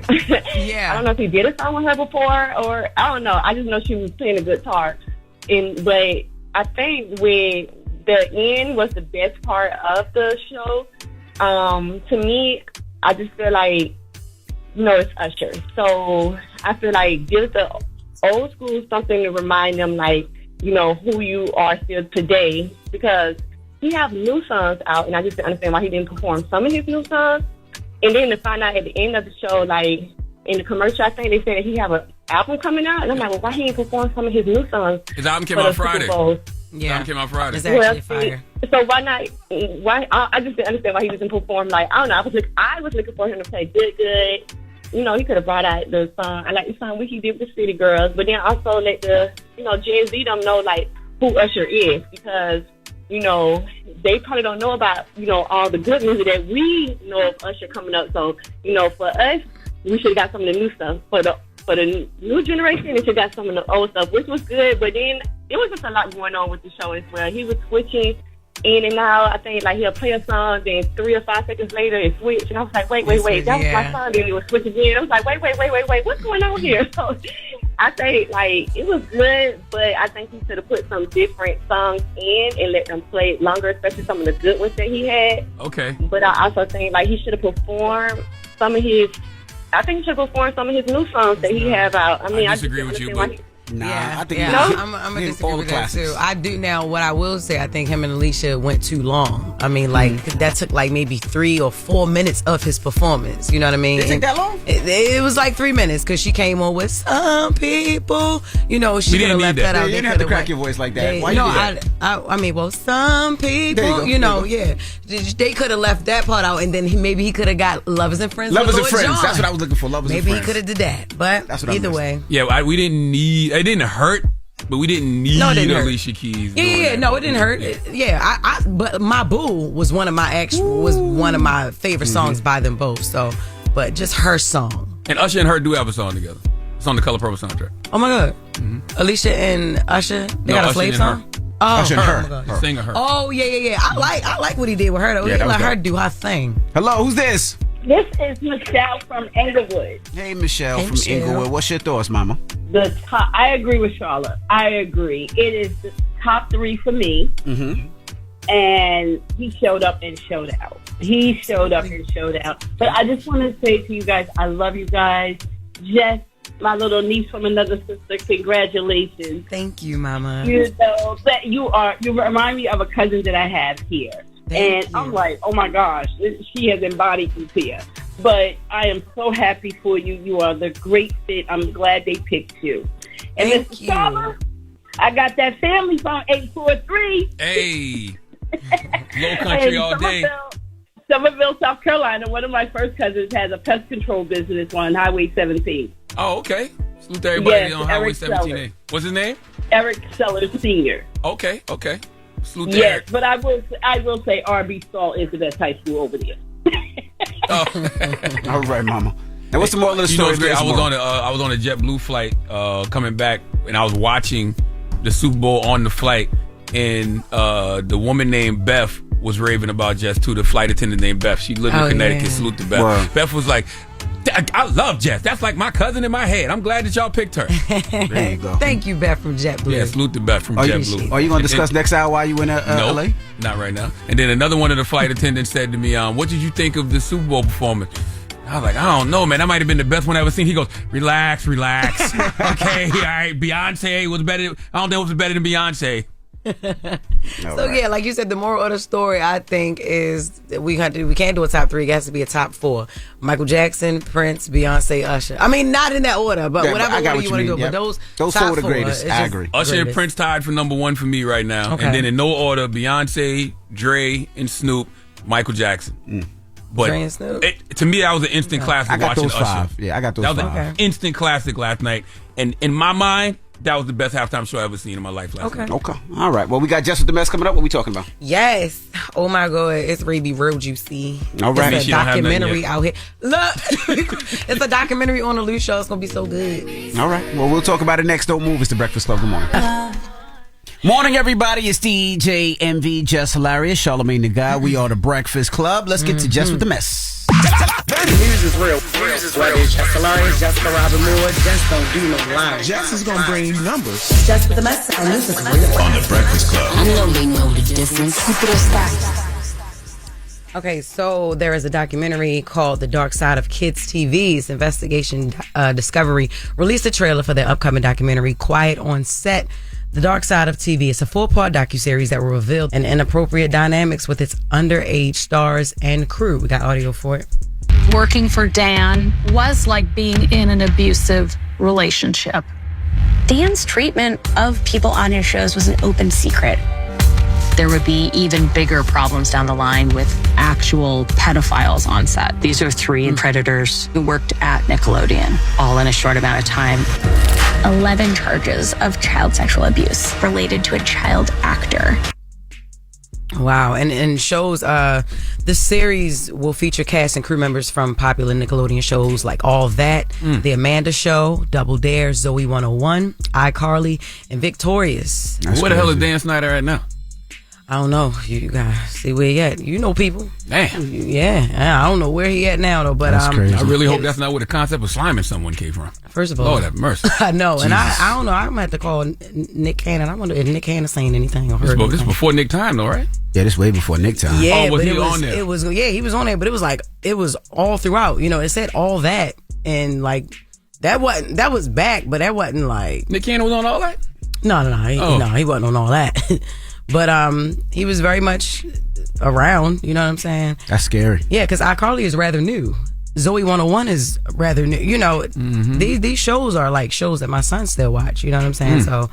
Speaker 1: Yeah.
Speaker 22: I don't know if he did a song with her before, or I don't know. I just know she was playing a guitar. But I think with the end was the best part of the show. To me, I just feel like, it's Usher. So I feel like give the old school something to remind them, like, who you are still today, because he have new songs out, and I just didn't understand why he didn't perform some of his new songs. And then to find out at the end of the show, like in the commercial, I think they said that he have an album coming out, and I'm like, well, why he didn't perform some of his new songs?
Speaker 11: His album came out Friday.
Speaker 1: Yeah,
Speaker 11: his album came out Friday.
Speaker 1: It's actually fire.
Speaker 22: So why not? I just didn't understand why he didn't perform. Like, I don't know. I was looking for him to play good. He could have brought out the song. I like the song he did with the City Girls, but then also let the Jay-Z them know like who Usher is, because they probably don't know about all the good music that we know of Usher coming up. So for us, we should have got some of the new stuff. For the new generation, they should have got some of the old stuff, which was good. But then it was just a lot going on with the show as well. He was switching in and out. I think like he'll play a song, then 3 or 5 seconds later it switched, and I was like, wait, that was my song. Then he was switching again. I was like, wait, what's going on here? So I think like it was good, but I think he should have put some different songs in and let them play longer, especially some of the good ones that he had.
Speaker 11: Okay.
Speaker 22: But I also think like he should have performed some of his. I think he should have performed some of his new songs that he have out. I mean, I
Speaker 11: disagree with you, but.
Speaker 2: I think
Speaker 1: I'm gonna disagree with that too. I do now. What I will say, I think him and Alicia went too long. I mean, like that took like maybe 3 or 4 minutes of his performance. You know what I mean?
Speaker 2: Did it take that long?
Speaker 1: It was like 3 minutes because she came on with some people. She could have left that out.
Speaker 2: You didn't have to crack your voice like that. Why you did that?
Speaker 1: I mean, well, some people. Yeah. They could have left that part out, and then maybe he could have got Lovers and Friends.
Speaker 2: Lovers and
Speaker 1: Lord
Speaker 2: Friends.
Speaker 1: John.
Speaker 2: That's what I was looking for. Lovers and Friends.
Speaker 1: Maybe he could have did that, but
Speaker 2: that's what
Speaker 1: either way.
Speaker 11: Yeah, we didn't need. It didn't hurt. But we didn't need Alicia Keys.
Speaker 1: Yeah, no, it didn't hurt. But My Boo was one of my favorite songs by them both. So, but just her song.
Speaker 11: And Usher and her do have a song together. It's on the Color Purple soundtrack.
Speaker 1: Oh my God, Alicia and Usher, they got a slave song. Oh,
Speaker 2: Usher and her.
Speaker 11: The singer her.
Speaker 1: Oh yeah. I like what he did with her though. He let her do her thing.
Speaker 2: Hello, who's this?
Speaker 22: This is Michelle from Inglewood.
Speaker 2: Hey, Michelle from Inglewood. What's your thoughts, Mama?
Speaker 22: I agree with Charlotte. I agree. It is the top 3 for me.
Speaker 2: Mm-hmm.
Speaker 22: And he showed up and showed out. But I just want to say to you guys, I love you guys. Jess, my little niece from another sister, congratulations.
Speaker 1: Thank you, Mama.
Speaker 22: That you remind me of a cousin that I have here. I'm like, oh my gosh, she has embodied you here. But I am so happy for you. You are the great fit. I'm glad they picked you. And Mr. Saba, I got that family from 843.
Speaker 11: Hey. Low country all day.
Speaker 22: Somerville, South Carolina. One of my first cousins has a pest control business on Highway 17.
Speaker 11: Oh, okay. Salute to everybody
Speaker 22: Yes,
Speaker 11: on Highway
Speaker 22: Eric
Speaker 11: 17A.
Speaker 22: Sellers.
Speaker 11: What's his name?
Speaker 22: Eric Sellers Sr.
Speaker 11: Okay. Salute to
Speaker 22: Yes,
Speaker 11: Eric.
Speaker 22: but I will say R.B. Stall is the best high school over there.
Speaker 2: All right, mama. Now, what's the moral of the story?
Speaker 11: Great. I was on a JetBlue flight coming back, and I was watching the Super Bowl on the flight, and the woman named Beth was raving about Jess too. The flight attendant named Beth. She lived in Connecticut.
Speaker 1: Yeah.
Speaker 11: Salute to Beth.
Speaker 2: Wow.
Speaker 11: Beth was like, I love Jess. That's like my cousin in my head. I'm glad that y'all picked her.
Speaker 2: There you go.
Speaker 1: Thank you, Beth from JetBlue.
Speaker 11: Yeah, salute to Beth from JetBlue.
Speaker 2: Are you going to discuss next hour while you in
Speaker 11: no,
Speaker 2: LA?
Speaker 11: Not right now. And then another one of the flight attendants said to me, what did you think of the Super Bowl performance? I was like, I don't know, man. That might have been the best one I ever seen. He goes, relax. Okay, all right. Beyonce was better. I don't think it was better than Beyonce.
Speaker 1: Yeah, like you said, the moral of the story, I think, is that we can't do a top 3. It has to be a top 4. Michael Jackson, Prince, Beyonce, Usher. I mean, not in that order, but whatever order you want to go.
Speaker 2: Yep.
Speaker 1: But those
Speaker 2: 4
Speaker 1: top
Speaker 2: are the greatest. I agree.
Speaker 11: Usher and Prince tied for number 1 for me right now.
Speaker 1: Okay.
Speaker 11: And then in no order, Beyonce, Dre, and Snoop, Michael Jackson. But
Speaker 1: Dre and Snoop?
Speaker 11: to me, that was an instant classic.
Speaker 2: I got
Speaker 11: watching
Speaker 2: those
Speaker 11: Usher.
Speaker 2: 5. Yeah, I got those 5.
Speaker 11: That was an instant classic last night. And in my mind, that was the best halftime show I ever seen in my life last night.
Speaker 2: Okay. All right. Well, we got Jess With The Mess coming up. What we talking about?
Speaker 1: Yes. Oh my God, it's really real juicy.
Speaker 2: All right.
Speaker 1: It's a documentary out here. Look, it's a documentary on the Lugo show. It's gonna be so good.
Speaker 2: All right. Well, we'll talk about it next. Don't move. It's the Breakfast Club. Good morning. Morning, everybody. It's DJ MV, Jess Hilarious, Charlamagne the Guy. We are the Breakfast Club. Let's get to Jess With The Mess.
Speaker 21: News is real. Whether it's Jess Hilarious, Jessica Robin Moore, Jess don't do no lying.
Speaker 16: Jess is gonna bring you numbers.
Speaker 9: Jess With The Mess, and this is real.
Speaker 13: On the Breakfast Club.
Speaker 9: I know they know the difference. Keep it a stack.
Speaker 1: Okay, so there is a documentary called The Dark Side of Kids TV's Investigation Discovery released a trailer for their upcoming documentary, Quiet on Set. The Dark Side of TV. It's a 4-part docuseries that will reveal an inappropriate dynamics with its underage stars and crew. We got audio for it.
Speaker 4: Working for Dan was like being in an abusive relationship.
Speaker 7: Dan's treatment of people on his shows was an open secret.
Speaker 23: There would be even bigger problems down the line with actual pedophiles on set. These are 3 predators who worked at Nickelodeon, all in a short amount of time.
Speaker 7: 11 charges of child sexual abuse related to a child actor.
Speaker 1: Wow, and shows the series will feature cast and crew members from popular Nickelodeon shows like All That, The Amanda Show, Double Dare, Zoe 101, iCarly, and Victorious.
Speaker 11: Where the hell is Dan Snyder at now?
Speaker 1: I don't know. You gotta see where he at. You know people.
Speaker 11: Damn.
Speaker 1: Yeah, I don't know where he at now though. But
Speaker 11: I really hope that's not where the concept of sliming someone came from.
Speaker 1: First of all,
Speaker 11: Lord have mercy.
Speaker 1: I know,
Speaker 11: Jesus.
Speaker 1: and I don't know. I'm gonna have to call Nick Cannon. I wonder if Nick Cannon saying anything or heard anything.
Speaker 11: This is before Nick time though, right?
Speaker 2: Yeah, this way before Nick time.
Speaker 1: Yeah,
Speaker 11: was
Speaker 1: but
Speaker 11: he on there?
Speaker 1: It was he was on there, but it was like it was all throughout. You know, it said All That, and like that was back, but that wasn't like
Speaker 11: Nick Cannon was on All That.
Speaker 1: No, he wasn't on All That. But he was very much around. You know what I'm saying?
Speaker 2: That's scary.
Speaker 1: Yeah, because iCarly is rather new. Zoe 101 is rather new. You know, these shows are like shows that my son still watch. You know what I'm saying? So,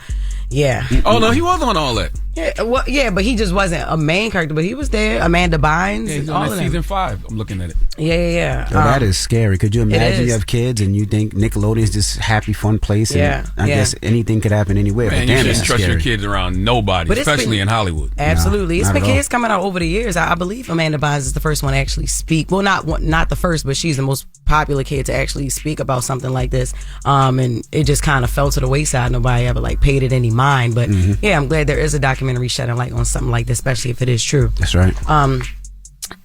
Speaker 1: yeah.
Speaker 11: Oh no, he was on All That.
Speaker 1: Yeah, well, yeah, but he just wasn't a main character. But he was there. Amanda Bynes.
Speaker 11: Yeah, he's
Speaker 1: all
Speaker 11: on
Speaker 1: of
Speaker 11: that
Speaker 1: them.
Speaker 11: season 5. I'm looking at it.
Speaker 1: Yeah.
Speaker 2: Yo, that is scary. Could you imagine
Speaker 1: is.
Speaker 2: you have kids and you think Nickelodeon's this happy, fun place? And
Speaker 1: Yeah,
Speaker 2: I guess anything could happen anywhere.
Speaker 11: Man,
Speaker 2: but
Speaker 11: you
Speaker 2: damn,
Speaker 11: shouldn't
Speaker 2: that's
Speaker 11: trust
Speaker 2: scary.
Speaker 11: your kids around nobody,
Speaker 1: But it's
Speaker 11: especially
Speaker 1: been-
Speaker 11: in Hollywood.
Speaker 1: Absolutely. It's
Speaker 2: not
Speaker 1: been
Speaker 2: at all.
Speaker 1: kids coming out over the years. I believe Amanda Bynes is the first one to actually speak. Well, not the first, but she's the most popular kid to actually speak about something like this. And it just kind of fell to the wayside. Nobody ever like paid it any mind. But yeah, I'm glad there is a documentary shedding light on something like this, especially if it is true.
Speaker 2: That's right.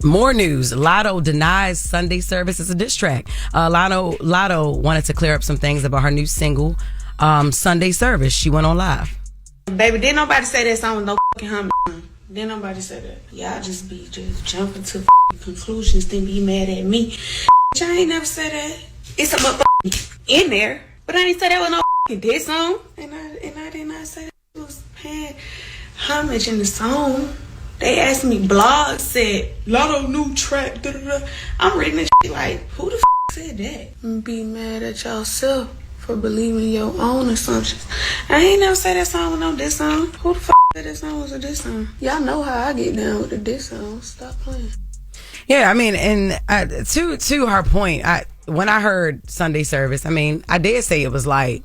Speaker 1: More news. Lotto denies Sunday service as a diss track. Lotto wanted to clear up some things about her new single, Sunday Service. She went on live.
Speaker 24: Baby, didn't nobody say that song was no fucking humming. Didn't nobody say that. Y'all just be jumping to conclusions, then be mad at me. I ain't never said that. It's a motherfucking in there, but I ain't say that was no fucking diss song. And I did not say that it was paying homage in the song. They asked me, blog said, Lotto new track, da-da-da. I'm reading this shit like, who the said that? Be mad at yourself for believing your own assumptions. I ain't never say that song was no diss song. Who the said that song was a diss song? Y'all know how I get down with the diss song. Stop playing.
Speaker 1: Yeah, I mean, and to her point, when I heard Sunday service, I mean, I did say it was like,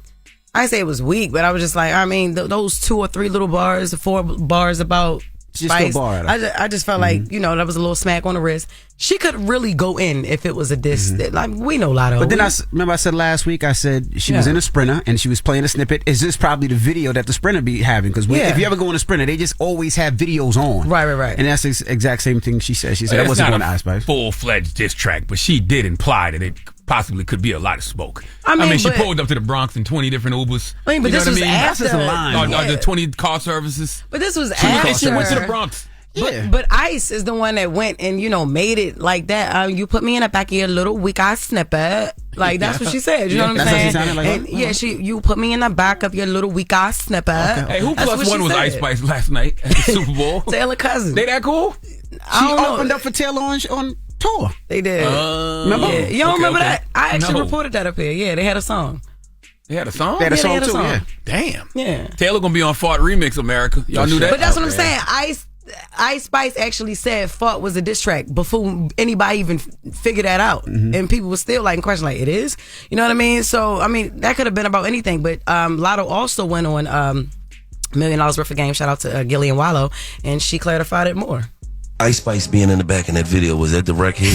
Speaker 1: I say it was weak, but I was just like, I mean, those 2 or 3 little bars, 4 bars about Spice, I just felt like, you know, that was a little smack on the wrist. She could really go in if it was a diss. Like, we know Lotto.
Speaker 2: But then remember I said last week, I said she was in a Sprinter and she was playing a snippet. Is this probably the video that the Sprinter be having? Because if you ever go in a Sprinter, they just always have videos on.
Speaker 1: Right.
Speaker 2: And that's the exact same thing she said. She said it wasn't going to Ice Spice.
Speaker 11: Full-fledged diss track, but she did imply that it possibly could be a lot of smoke. I mean she pulled up to the Bronx in 20 different Ubers.
Speaker 1: I mean, but this was after.
Speaker 2: That's just a line.
Speaker 11: Or the 20 car services.
Speaker 1: But this was after.
Speaker 11: She went to the Bronx.
Speaker 1: But Ice is the one that went and, you know, made it like that. You put me in the back of your little weak ass snippet. Like, that's what she said. You know what I'm saying?
Speaker 2: What she like,
Speaker 1: and, you put me in the back of your little weak ass snippet.
Speaker 11: Okay. Hey, who plus one was Ice Spice last night at the Super Bowl?
Speaker 1: Taylor Cousin.
Speaker 11: They that cool?
Speaker 2: She opened up for Taylor on tour.
Speaker 1: They did.
Speaker 2: Remember?
Speaker 1: Yeah. You don't remember that? I actually reported that up here. Yeah, they had a song.
Speaker 11: They had a song?
Speaker 2: They had a song too, yeah.
Speaker 11: Damn.
Speaker 1: Yeah.
Speaker 11: Taylor gonna be on Fart Remix America. Y'all knew that?
Speaker 1: But that's what I'm saying. Ice Spice actually said Fart was a diss track before anybody even figured that out. And people were still like in question, like, it is? You know what I mean? So, I mean, that could have been about anything. But Lotto also went on $1 million worth of game. Shout out to Gillian Wallow. And she clarified it more.
Speaker 15: Ice Spice being in the back in that video, was that the wreck hit?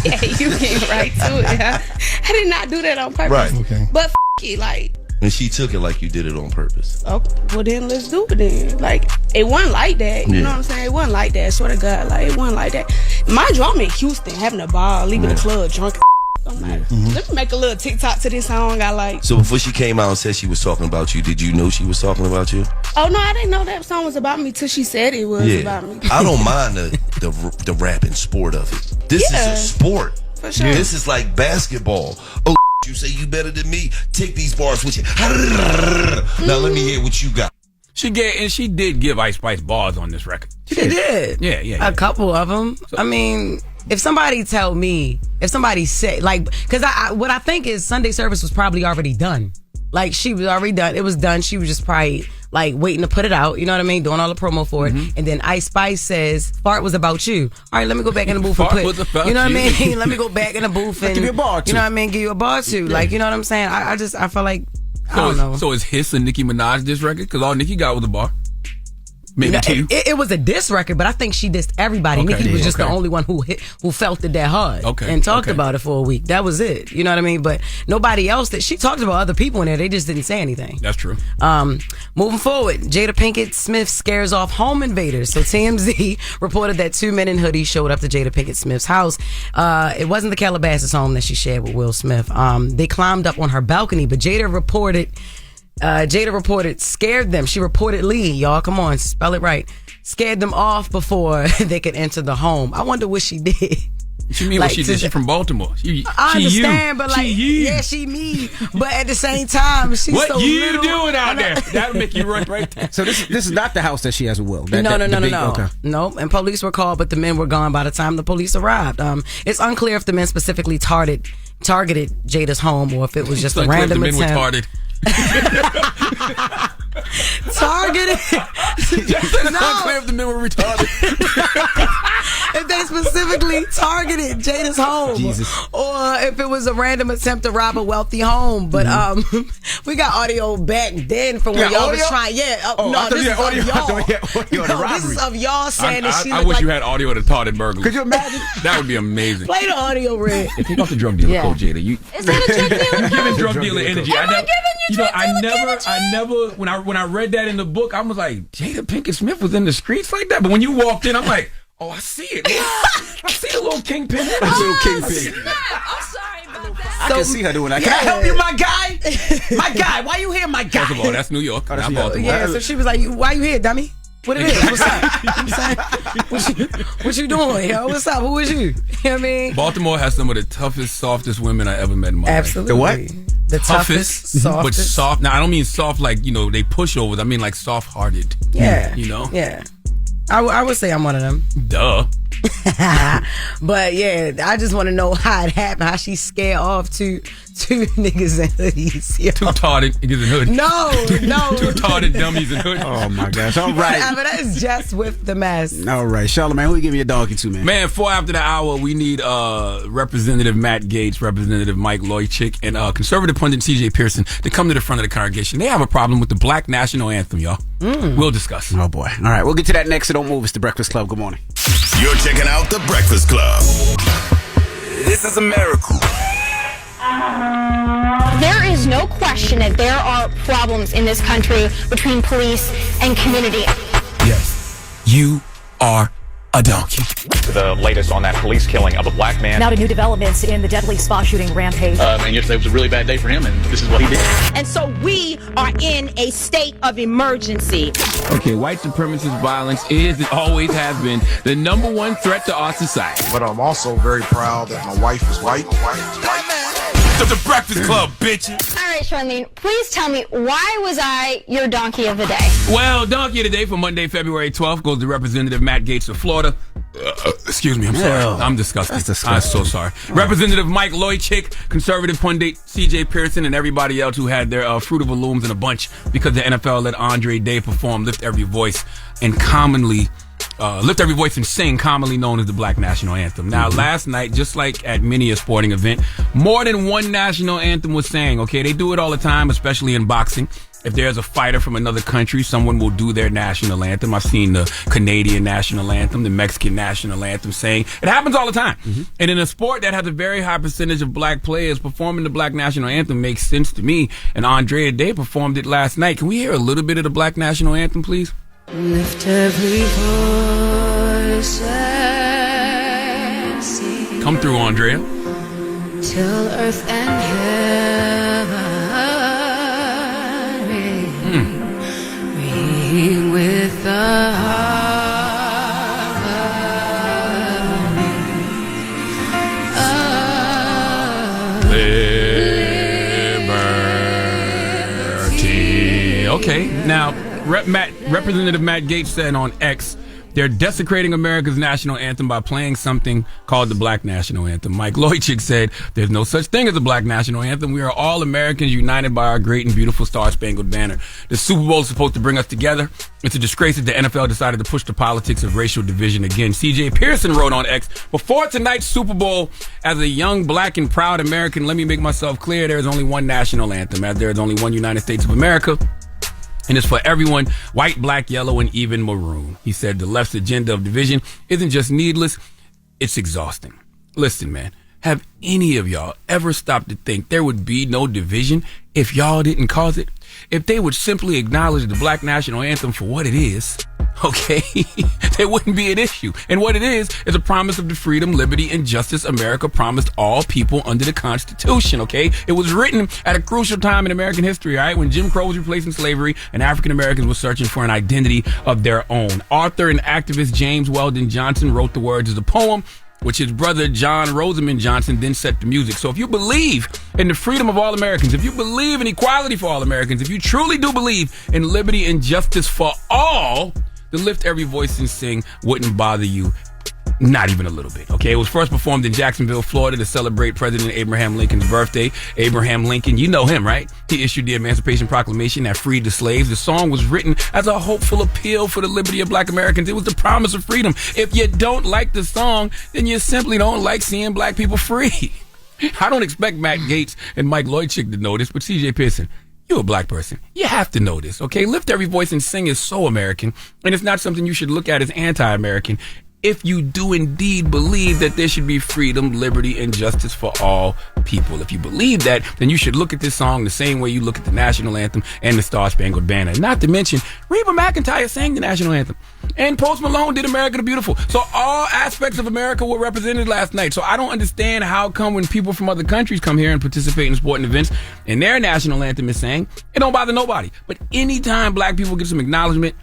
Speaker 24: Yeah, you came right to it. I did not do that on purpose.
Speaker 15: Right. Okay.
Speaker 24: But it, like.
Speaker 15: And she took it like you did it on purpose.
Speaker 24: Oh, well then let's do it then. Like, it wasn't like that. You know what I'm saying? It wasn't like that. I swear to God, like, it wasn't like that. Mind you, I'm in Houston having a ball, leaving the club drunk. I'm like, let me make a little TikTok to this song I like.
Speaker 15: So before she came out and said she was talking about you, did you know she was talking about you?
Speaker 24: Oh no, I didn't know that song was about me till she said it was about me.
Speaker 15: I don't mind the rap and sport of it. This is a sport.
Speaker 24: For sure.
Speaker 15: This is like basketball. Oh, you say you better than me? Take these bars with you. Now let me hear what you got.
Speaker 11: She did give Ice Spice bars on this record.
Speaker 1: She did.
Speaker 11: Yeah.
Speaker 1: A couple of them. So, I mean, if somebody said, like, because what I think is Sunday service was probably already done. Like, she was already done. It was done. She was just probably, like, waiting to put it out. You know what I mean? Doing all the promo for it. And then Ice Spice says, Fart was about you. All right, let me go back in the booth and put, you know what I mean? Let me go back in the booth and,
Speaker 2: give you a bar too.
Speaker 1: You know what I mean? Give you a bar too. Yeah. Like, you know what I'm saying? I feel like, I don't know.
Speaker 11: So is Hiss and Nicki Minaj this record? Because all Nicki got was a bar. Maybe two.
Speaker 1: It was a diss record, but I think she dissed everybody. Okay, Nicki was just the only one who felt it that hard and talked about it for a week. That was it. You know what I mean? But nobody else, she talked about other people in there. They just didn't say anything.
Speaker 11: That's true.
Speaker 1: Moving forward, Jada Pinkett Smith scares off home invaders. So TMZ reported that 2 men in hoodies showed up to Jada Pinkett Smith's house. It wasn't the Calabasas home that she shared with Will Smith. They climbed up on her balcony, but Jada reported scared them. She reportedly, y'all, come on, spell it right, scared them off before they could enter the home. I wonder what she did.
Speaker 11: What you mean what she did? She's from Baltimore.
Speaker 1: I understand, but like, she me. But at the same time, she's
Speaker 11: what
Speaker 1: so
Speaker 11: you
Speaker 1: little.
Speaker 11: doing out there? That would make you run right there.
Speaker 2: So this is not the house that she has with Will.
Speaker 1: No.
Speaker 2: Okay.
Speaker 1: No, and police were called, but the men were gone by the time the police arrived. It's unclear if the men specifically targeted Jada's home or if it was just a random attempt.
Speaker 11: Men were targeted.
Speaker 1: Targeted.
Speaker 11: Unclear if the men were retarded.
Speaker 1: If they specifically targeted Jada's home, or if it was a random attempt to rob a wealthy home. But we got audio back then from when y'all was trying. This is of y'all. This is of y'all saying that she.
Speaker 11: I wish you had audio of the tarted burglar.
Speaker 2: Could you imagine?
Speaker 11: That would be amazing.
Speaker 1: Play the audio, Red.
Speaker 11: Take off the drug dealer code, Jada.
Speaker 24: Is that a drug dealer?
Speaker 11: You're giving drug dealer energy.
Speaker 24: Am I giving you drug dealer energy?
Speaker 11: I never. When I read that in the book, I was like, Jada Pinkett Smith was in the streets like that. But when you walked in, I'm like, oh, I see it. I see a little kingpin.
Speaker 24: I'm sorry about that.
Speaker 2: I can see her doing that. Can I help you, my guy? My guy, why you here, my guy?
Speaker 11: First of all, that's New York, not Baltimore.
Speaker 1: Yeah, so she was like, why you here, dummy? What it is? What's up? What you doing, yo? What's up? Who is you? You know what I mean?
Speaker 11: Baltimore has some of the toughest, softest women I ever met in my life.
Speaker 1: Absolutely.
Speaker 2: The what?
Speaker 1: The toughest, softest.
Speaker 11: But soft. Now, I don't mean soft like, they pushovers. I mean like soft-hearted.
Speaker 1: Yeah.
Speaker 11: You know?
Speaker 1: Yeah. I would say I'm one of them.
Speaker 11: Duh.
Speaker 1: But yeah, I just want to know how it happened. How she scared off two niggas in hoodies. Yo.
Speaker 11: Two tarded niggas in hoodies.
Speaker 1: No.
Speaker 11: Two tarded dummies in hoodies.
Speaker 2: Oh my gosh! All right.
Speaker 1: But that is Jess with the mess.
Speaker 2: All right, Charlamagne, who you give me a donkey to, man?
Speaker 11: Man, 4 after the hour, we need Representative Matt Gaetz, Representative Mike Loychick, and conservative pundit C.J. Pearson to come to the front of the congregation. They have a problem with the Black National Anthem, y'all. We'll discuss.
Speaker 2: Oh boy! All right, we'll get to that next. So don't move. It's the Breakfast Club. Good morning.
Speaker 8: You're checking out The Breakfast Club.
Speaker 10: This is a miracle.
Speaker 7: There is no question that there are problems in this country between police and community.
Speaker 11: Yes, you are a donkey.
Speaker 12: The latest on that police killing of a black man.
Speaker 17: Now to new developments in the deadly spa shooting rampage.
Speaker 12: And yesterday was a really bad day for him, and this is what he did.
Speaker 18: And so we are in a state of emergency.
Speaker 11: Okay, white supremacist violence is and always has been the number one threat to our society.
Speaker 16: But I'm also very proud that my wife is white.
Speaker 8: The Breakfast Club, bitches.
Speaker 7: All right, Charlamagne, please tell me, why was I your donkey of the day?
Speaker 11: Well, donkey of the day for Monday, February 12th goes to Representative Matt Gaetz of Florida. Excuse me, I'm sorry. I'm disgusted.
Speaker 2: That's disgusting.
Speaker 11: I'm so sorry. Representative Mike Loychick, conservative pundit C.J. Pearson, and everybody else who had their Fruit of the Looms in a bunch because the NFL let Andre Day perform Lift Every Voice and commonly Lift Every Voice and Sing, commonly known as the Black National Anthem. Now, last night, just like at many a sporting event, more than one national anthem was sang, okay? They do it all the time, especially in boxing. If there's a fighter from another country, someone will do their national anthem. I've seen the Canadian national anthem, the Mexican national anthem sang. It happens all the time. And in a sport that has a very high percentage of black players, performing the Black National Anthem makes sense to me. And Andre Day performed it last night. Can we hear a little bit of the Black National Anthem, please?
Speaker 9: Lift every voice and sing.
Speaker 11: Come through, Andrea.
Speaker 9: Till earth and heaven ring with the
Speaker 11: harmony. Okay, now Representative Matt Gaetz said on X, they're desecrating America's national anthem by playing something called the Black National Anthem. Mike Loychick said, there's no such thing as a Black National Anthem. We are all Americans united by our great and beautiful Star-Spangled Banner. The Super Bowl is supposed to bring us together. It's a disgrace that the NFL decided to push the politics of racial division again. C.J. Pearson wrote on X, before tonight's Super Bowl, as a young, black, and proud American, let me make myself clear, there is only one national anthem, as there is only one United States of America. And it's for everyone, white, black, yellow, and even maroon. He said the left's agenda of division isn't just needless, it's exhausting. Listen, man, have any of y'all ever stopped to think there would be no division if y'all didn't cause it? If they would simply acknowledge the Black National Anthem for what it is, okay, there wouldn't be an issue. And what it is a promise of the freedom, liberty, and justice America promised all people under the Constitution, okay? It was written at a crucial time in American history, all right, when Jim Crow was replacing slavery and African Americans were searching for an identity of their own. Author and activist James Weldon Johnson wrote the words as a poem, which his brother John Rosamond Johnson then set to music. So if you believe in the freedom of all Americans, if you believe in equality for all Americans, if you truly do believe in liberty and justice for all, the Lift Every Voice and Sing wouldn't bother you. Not even a little bit, okay? It was first performed in Jacksonville, Florida to celebrate President Abraham Lincoln's birthday. Abraham Lincoln, you know him, right? He issued the Emancipation Proclamation that freed the slaves. The song was written as a hopeful appeal for the liberty of black Americans. It was the promise of freedom. If you don't like the song, then you simply don't like seeing black people free. I don't expect Matt Gaetz and Mike Loychick to know this, but C.J. Pearson, you're a black person. You have to know this, okay? Lift Every Voice and Sing is so American, and it's not something you should look at as anti-American. If you do indeed believe that there should be freedom, liberty, and justice for all people. If you believe that, then you should look at this song the same way you look at the national anthem and the Star-Spangled Banner. Not to mention, Reba McEntire sang the national anthem. And Post Malone did America the Beautiful. So all aspects of America were represented last night. So I don't understand how come when people from other countries come here and participate in sporting events and their national anthem is sang, it don't bother nobody. But anytime black people get some acknowledgement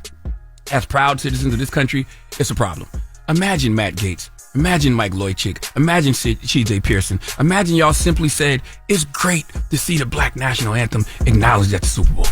Speaker 11: as proud citizens of this country, it's a problem. Imagine Matt Gaetz. Imagine Mike Loychick. Imagine C.J. Pearson. Imagine y'all simply said, it's great to see the Black National Anthem acknowledged at the Super Bowl.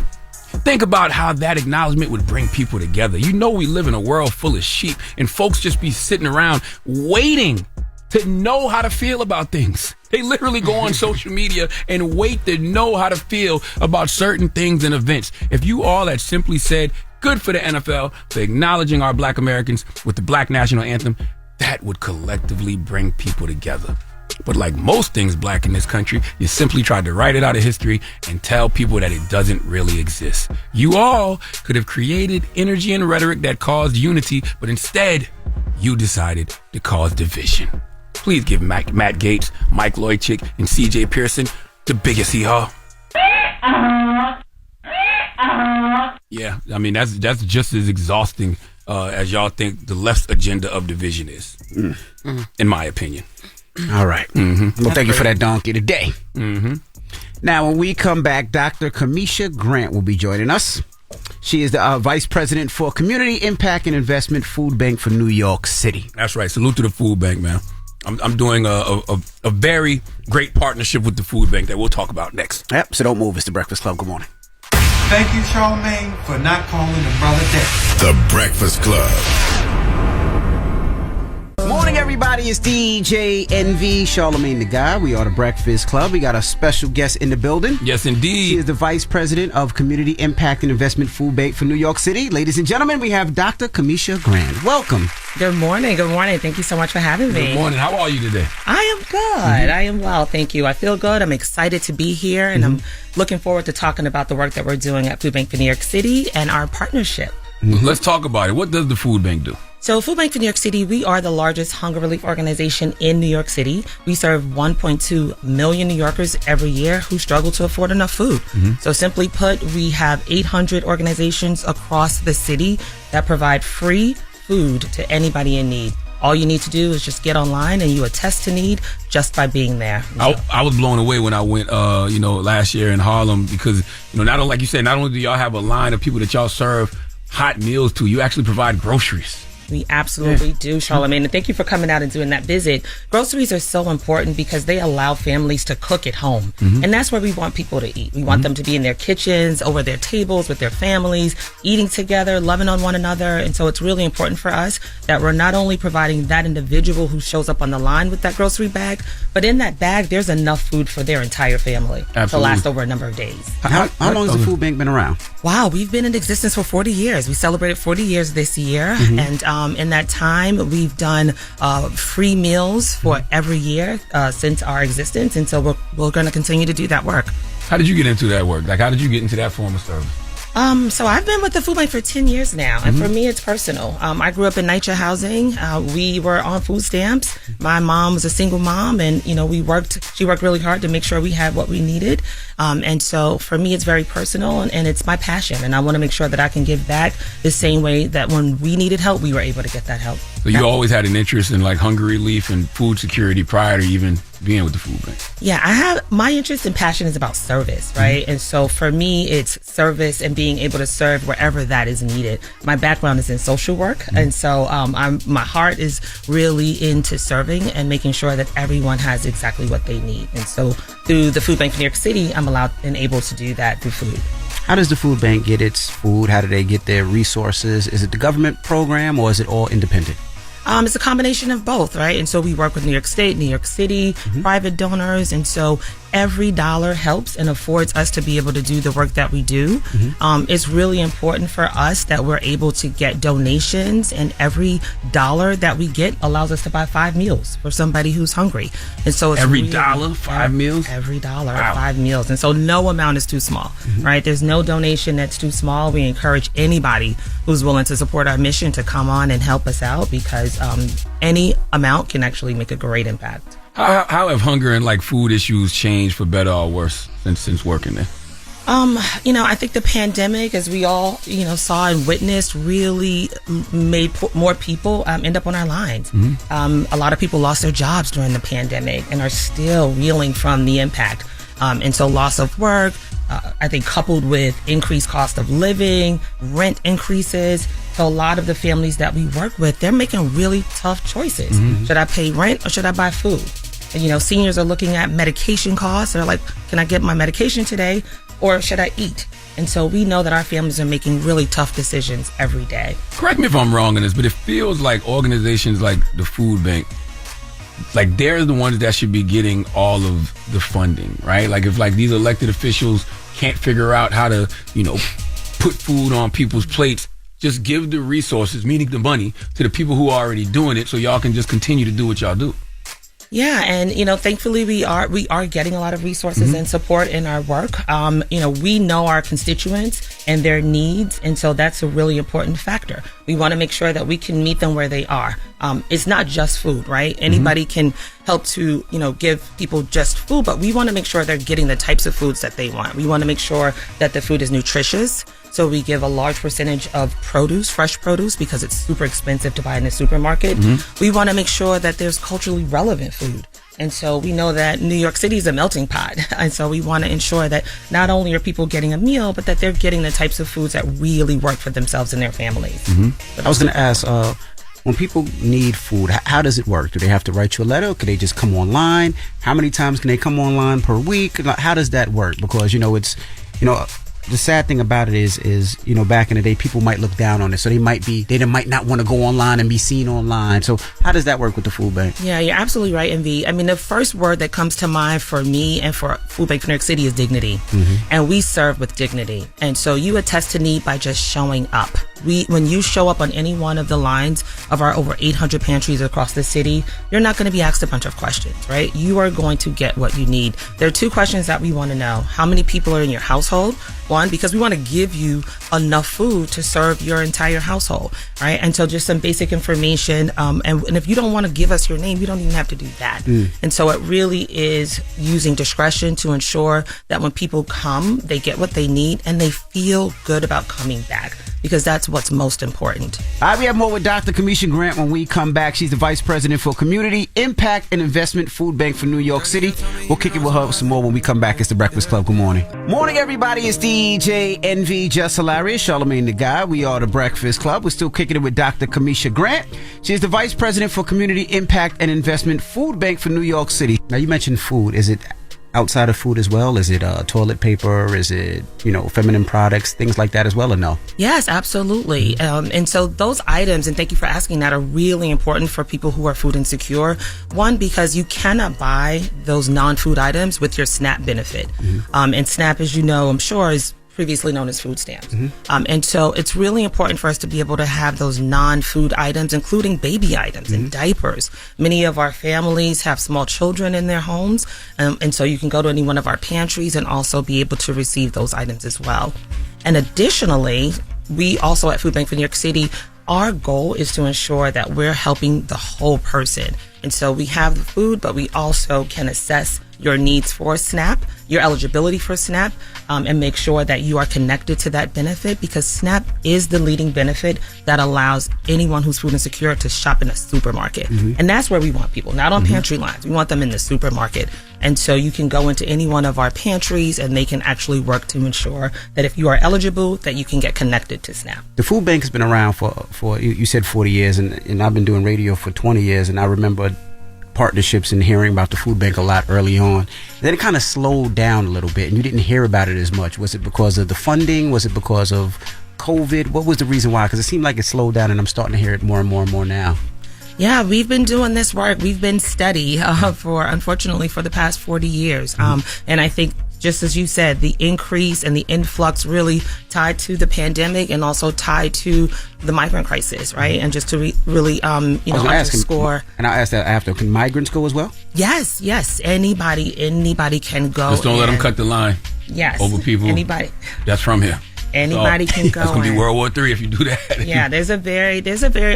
Speaker 11: Think about how that acknowledgement would bring people together. You know we live in a world full of sheep, and folks just be sitting around waiting to know how to feel about things. They literally go on social media and wait to know how to feel about certain things and events. If you all had simply said, good for the NFL for acknowledging our Black Americans with the Black National Anthem, that would collectively bring people together. But like most things Black in this country, you simply tried to write it out of history and tell people that it doesn't really exist. You all could have created energy and rhetoric that caused unity, but instead, you decided to cause division. Please give Matt Gaetz, Mike Loychick, and CJ Pearson the biggest hee-haw. Yeah, I mean, that's just as exhausting as y'all think the left's agenda of division is, in my opinion.
Speaker 2: All right. Well, thank you for that donkey today. Now, when we come back, Dr. Camesha Grant will be joining us. She is the Vice President for Community Impact and Investment Food Bank for New York City.
Speaker 11: That's right. Salute to the food bank, man. I'm doing a very great partnership with the food bank that we'll talk about next.
Speaker 2: Yep, so don't move. It's The Breakfast Club. Good morning.
Speaker 3: Thank you, Charlamagne, for not calling the brother dead.
Speaker 8: The Breakfast Club.
Speaker 2: Morning, everybody. It's DJ NV, Charlamagne the Guy. We are The Breakfast Club. We got a special guest in the building.
Speaker 11: Yes, indeed.
Speaker 2: She is the Vice President of Community Impact and Investment Food Bank for New York City. Ladies and gentlemen, we have Dr. Camesha Grant. Welcome.
Speaker 14: Good morning. Good morning. Thank you so much for having me.
Speaker 11: Good morning. How are you today?
Speaker 14: I am good. I am well. Thank you. I feel good. I'm excited to be here, and I'm looking forward to talking about the work that we're doing at Food Bank for New York City and our partnership.
Speaker 11: Let's talk about it. What does the food bank do?
Speaker 14: So Food Bank for New York City, we are the largest hunger relief organization in New York City. We serve 1.2 million New Yorkers every year who struggle to afford enough food. So simply put, we have 800 organizations across the city that provide free food to anybody in need. All you need to do is just get online and you attest to need just by being there.
Speaker 11: I was blown away when I went, last year in Harlem because, not only, like you said, not only do y'all have a line of people that y'all serve hot meals to, you actually provide groceries.
Speaker 14: We absolutely do, Charlamagne. And thank you for coming out and doing that visit. Groceries are so important because they allow families to cook at home. And that's where we want people to eat. We want them to be in their kitchens, over their tables, with their families, eating together, loving on one another. And so it's really important for us that we're not only providing that individual who shows up on the line with that grocery bag, but in that bag, there's enough food for their entire family to last over a number of days.
Speaker 2: How long has the food bank been around?
Speaker 14: Wow, we've been in existence for 40 years. We celebrated 40 years this year. And in that time, we've done free meals for every year since our existence. And so we're going to continue to do that work.
Speaker 11: How did you get into that work? Like, how did you get into that form of service?
Speaker 14: So I've been with the food bank for 10 years now, and for me, it's personal. I grew up in NYCHA housing. We were on food stamps. My mom was a single mom, and she worked really hard to make sure we had what we needed. And so for me, it's very personal, and it's my passion, and I want to make sure that I can give back the same way that when we needed help, we were able to get that help.
Speaker 11: So you always had an interest in like hunger relief and food security prior to even being with the food bank?
Speaker 14: Yeah, I have my interest and passion is about service, right? And so for me, it's service and being able to serve wherever that is needed. My background is in social work, and so my heart is really into serving and making sure that everyone has exactly what they need. And so through the Food Bank of New York City, I'm allowed and able to do that through food.
Speaker 2: How does the food bank get its food? How do they get their resources? Is it the government program or is it all independent?
Speaker 14: It's a combination of both, right? And so we work with New York State, New York City, private donors. And so every dollar helps and affords us to be able to do the work that we do. It's really important for us that we're able to get donations, and every dollar that we get allows us to buy 5 meals for somebody who's hungry. And so it's
Speaker 11: every dollar, 5 meals?
Speaker 14: Every dollar, 5 meals. And so no amount is too small, right? There's no donation that's too small. We encourage anybody who's willing to support our mission to come on and help us out, because any amount can actually make a great impact.
Speaker 11: How have hunger and like food issues changed for better or worse since working there?
Speaker 14: I think the pandemic, as we all, saw and witnessed, really made more people end up on our lines. A lot of people lost their jobs during the pandemic and are still reeling from the impact. And so loss of work, I think coupled with increased cost of living, rent increases. So a lot of the families that we work with, they're making really tough choices. Should I pay rent or should I buy food? And, seniors are looking at medication costs. They're like, can I get my medication today? or should I eat? And so we know that our families are making really tough decisions every day.
Speaker 11: Correct me if I'm wrong in this, but it feels like organizations like the food bank, like they're the ones that should be getting all of the funding, right? Like if like these elected officials can't figure out how to, put food on people's plates, just give the resources, meaning the money, to the people who are already doing it so y'all can just continue to do what y'all do.
Speaker 14: Yeah, and thankfully we are getting a lot of resources and support in our work. We know our constituents and their needs, and so that's a really important factor. We want to make sure that we can meet them where they are. It's not just food, right? Anybody can help to, give people just food, but we want to make sure they're getting the types of foods that they want. We want to make sure that the food is nutritious. So we give a large percentage of produce, fresh produce, because it's super expensive to buy in the supermarket. We want to make sure that there's culturally relevant food. And so we know that New York City is a melting pot. And so we want to ensure that not only are people getting a meal, but that they're getting the types of foods that really work for themselves and their families.
Speaker 2: I was going to ask, when people need food, how does it work? Do they have to write you a letter? Could they just come online? How many times can they come online per week? How does that work? Because, it's, the sad thing about it is, back in the day, people might look down on it. So they might not want to go online and be seen online. So how does that work with the food bank?
Speaker 14: Yeah, you're absolutely right, MV. I mean, the first word that comes to mind for me and for Food Bank for New York City is dignity. And we serve with dignity. And so you attest to need by just showing up. When you show up on any one of the lines of our over 800 pantries across the city, you're not going to be asked a bunch of questions, right? You are going to get what you need. There are two questions that we want to know. How many people are in your household? One, because we want to give you enough food to serve your entire household, right? And so just some basic information. And if you don't want to give us your name, you don't even have to do that. And so it really is using discretion to ensure that when people come, they get what they need and they feel good about coming back, because that's what's most important.
Speaker 2: All right, we have more with Dr. Camesha Grant when we come back. She's the Vice President for Community Impact and Investment Food Bank for New York City. We'll kick it with her some more when we come back. It's The Breakfast Club. Good morning. Morning, everybody. It's DJ NV, Jess Hilarious, Charlamagne the Guy. We are The Breakfast Club. We're still kicking it with Dr. Camesha Grant. She's the Vice President for Community Impact and Investment Food Bank for New York City. Now, you mentioned food. Is it outside of food as well? Is it toilet paper? Is it, feminine products, things like that as well, or no?
Speaker 14: Yes, absolutely. And so those items, and thank you for asking that, are really important for people who are food insecure. One, because you cannot buy those non-food items with your SNAP benefit. And SNAP, as you know, I'm sure, is previously known as food stamps. And so it's really important for us to be able to have those non-food items, including baby items and diapers. Many of our families have small children in their homes, and so you can go to any one of our pantries and also be able to receive those items as well. And additionally, we also at Food Bank for New York City, our goal is to ensure that we're helping the whole person. And so we have the food, but we also can assess your needs for SNAP, your eligibility for SNAP, and make sure that you are connected to that benefit, because SNAP is the leading benefit that allows anyone who's food insecure to shop in a supermarket. And that's where we want people, not on pantry lines. We want them in the supermarket. And so you can go into any one of our pantries and they can actually work to ensure that if you are eligible, that you can get connected to SNAP.
Speaker 2: The food bank has been around for you said 40 years, and I've been doing radio for 20 years, and I remember partnerships and hearing about the food bank a lot early on. And then it kind of slowed down a little bit and you didn't hear about it as much. Was it because of the funding? Was it because of COVID? What was the reason why? Because it seemed like it slowed down, and I'm starting to hear it more and more and more now.
Speaker 14: Yeah, we've been doing this work. We've been steady unfortunately, for the past 40 years. And I think, just as you said, the increase and the influx really tied to the pandemic and also tied to the migrant crisis, right? And just to really, underscore.
Speaker 2: And I asked that after, can migrants go as well?
Speaker 14: Yes. Anybody can go.
Speaker 11: Just don't let them cut the line.
Speaker 14: Yes.
Speaker 11: Over people.
Speaker 14: Anybody.
Speaker 11: That's from here.
Speaker 14: Anybody can go.
Speaker 11: That's going to be World War III if you do that.
Speaker 14: Yeah,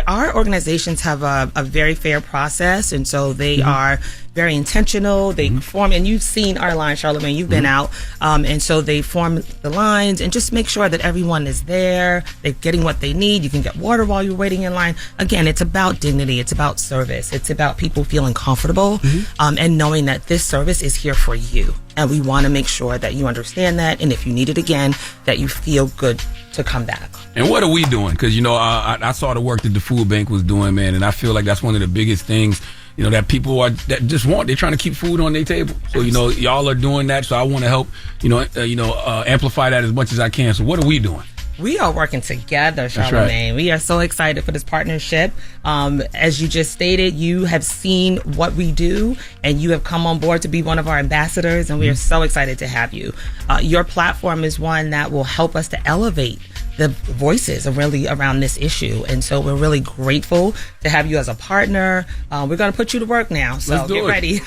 Speaker 14: our organizations have a very fair process, and so they are very intentional. They form, and you've seen our line, Charlamagne, you've been out, and so they form the lines and just make sure that everyone is there. They're getting what they need. You can get water while you're waiting in line. Again, it's about dignity. It's about service. It's about people feeling comfortable and knowing that this service is here for you. And we want to make sure that you understand that, and if you need it again, that you feel good to come back.
Speaker 11: And what are we doing? Because, I saw the work that the food bank was doing, man, and I feel like that's one of the biggest things that people that just they're trying to keep food on their table. So y'all are doing that. So I want to help amplify that as much as I can. So what are we doing?
Speaker 14: We are working together, Charlamagne. Right. We are so excited for this partnership. As you just stated, you have seen what we do, and you have come on board to be one of our ambassadors, and we are so excited to have you. Your platform is one that will help us to elevate the voices are really around this issue, and so we're really grateful to have you as a partner. We're going to put you to work now, so get ready.